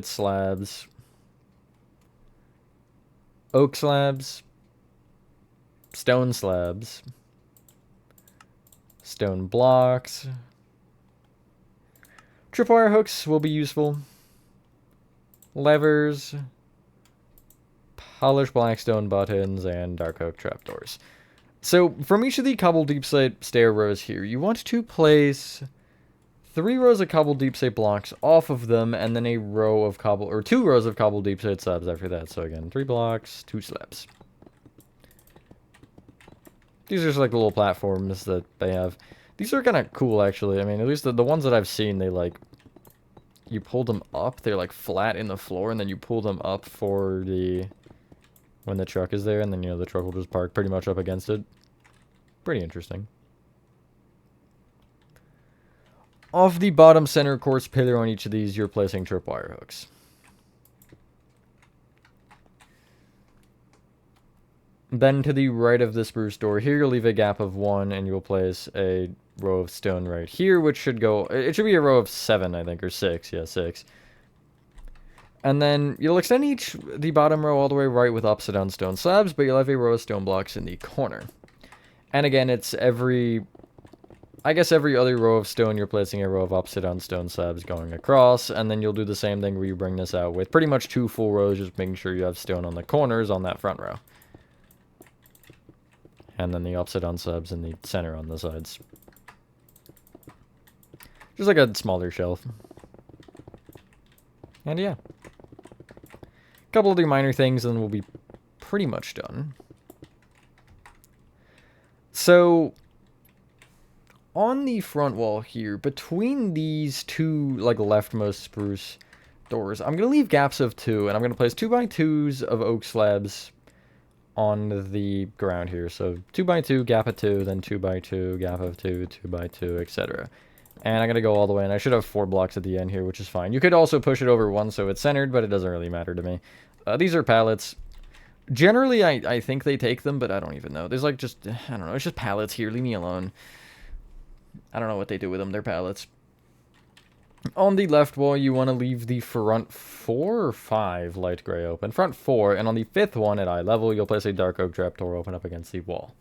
slabs, oak slabs, stone slabs, stone blocks. Tripwire hooks will be useful. Levers, polished blackstone buttons, and dark oak trapdoors. So from each of the cobbled deep slate stair rows here, you want to place 3 rows of cobbled deep slate blocks off of them, and then a row of cobble, or 2 rows of cobbled deep slate slabs after that. So again, 3 blocks, 2 slabs. These are just like the little platforms that they have. These are kind of cool, actually. I mean, at least the ones that I've seen, they like, you pull them up, they're like flat in the floor, and then you pull them up for the, when the truck is there, and then, you know, the truck will just park pretty much up against it. Pretty interesting. Off the bottom center quartz pillar on each of these, you're placing tripwire hooks. Then to the right of the spruce door here, you'll leave a gap of 1, and you'll place a row of stone right here, which should go, it should be a row of 7, I think, or 6, yeah, 6. And then you'll extend the bottom row all the way right with upside down stone slabs, but you'll have a row of stone blocks in the corner. And again, it's I guess every other row of stone, you're placing a row of upside down stone slabs going across, and then you'll do the same thing where you bring this out with pretty much 2 full rows, just making sure you have stone on the corners on that front row. And then the upside down slabs in the center on the sides. Just like a smaller shelf. And yeah. A couple other minor things, and we'll be pretty much done. So, on the front wall here, between these 2, like, leftmost spruce doors, I'm going to leave gaps of 2, and I'm going to place 2x2s of oak slabs on the ground here. So 2x2, gap of 2, then 2x2, gap of 2, 2x2, etc. And I'm going to go all the way, and I should have 4 blocks at the end here, which is fine. You could also push it over 1 so it's centered, but it doesn't really matter to me. These are pallets. Generally, I think they take them, but I don't even know. There's like just, I don't know, it's just pallets here. Leave me alone. I don't know what they do with them. They're pallets. On the left wall, you want to leave the front 4 or 5 light gray open. Front 4, and on the 5th one at eye level, you'll place a dark oak trapdoor open up against the wall.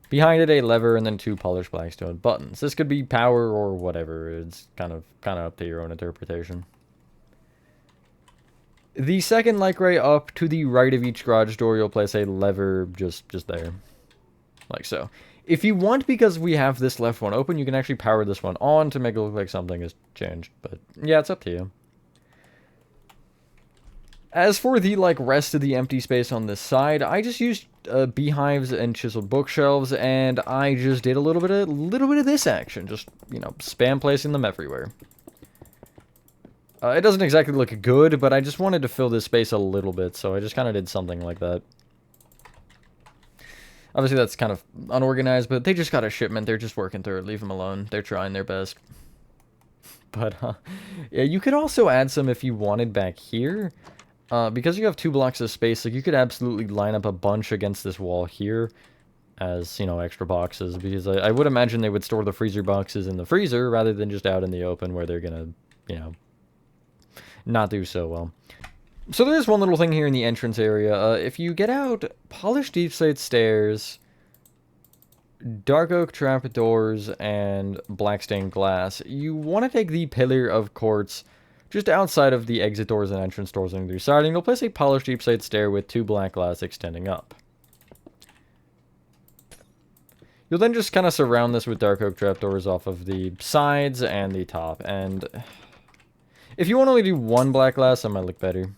Behind it, a lever, and then 2 polished blackstone buttons. This could be power or whatever. It's kind of up to your own interpretation. The second light gray up to the right of each garage door, you'll place a lever just there. Like so. If you want, because we have this left one open, you can actually power this one on to make it look like something has changed. But yeah, it's up to you. As for the rest of the empty space on this side, I just used beehives and chiseled bookshelves, and I just did a little bit of this action, just, you know, spam placing them everywhere. It doesn't exactly look good, but I just wanted to fill this space a little bit, so I just kind of did something like that. Obviously, that's kind of unorganized, but they just got a shipment. They're just working through it. Leave them alone. They're trying their best. But, yeah, you could also add some if you wanted back here. Because you have 2 blocks of space, like, you could absolutely line up a bunch against this wall here as, you know, extra boxes. Because I would imagine they would store the freezer boxes in the freezer rather than just out in the open where they're gonna, you know, not do so well. So there's one little thing here in the entrance area. If you get out polished deep slate stairs, dark oak trapdoors, and black stained glass, you want to take the pillar of quartz just outside of the exit doors and entrance doors on either side, and you'll place a polished deep slate stair with 2 black glass extending up. You'll then just kind of surround this with dark oak trapdoors off of the sides and the top, and if you want to only do 1 black glass, that might look better.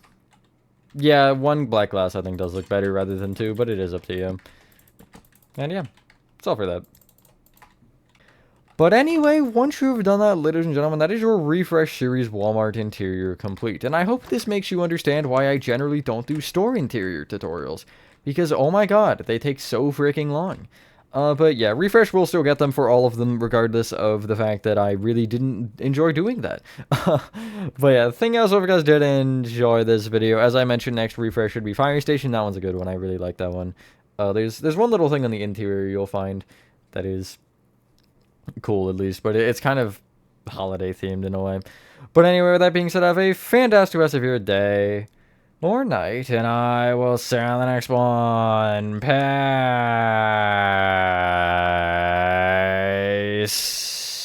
Yeah, 1 black glass I think does look better rather than 2, but it is up to you. And yeah, that's all for that. But anyway, once you've done that, ladies and gentlemen, that is your Refresh Series Walmart interior complete. And I hope this makes you understand why I generally don't do store interior tutorials. Because, oh my god, they take so freaking long. But yeah, Refresh will still get them for all of them, regardless of the fact that I really didn't enjoy doing that. But yeah, the thing else, if you guys did enjoy this video, as I mentioned, next Refresh should be Fire Station. That one's a good one. I really like that one. There's one little thing on the interior you'll find that is cool, at least, but it's kind of holiday themed in a way. But anyway, with that being said, have a fantastic rest of your day. or night, and I will see you on the next one. Peace.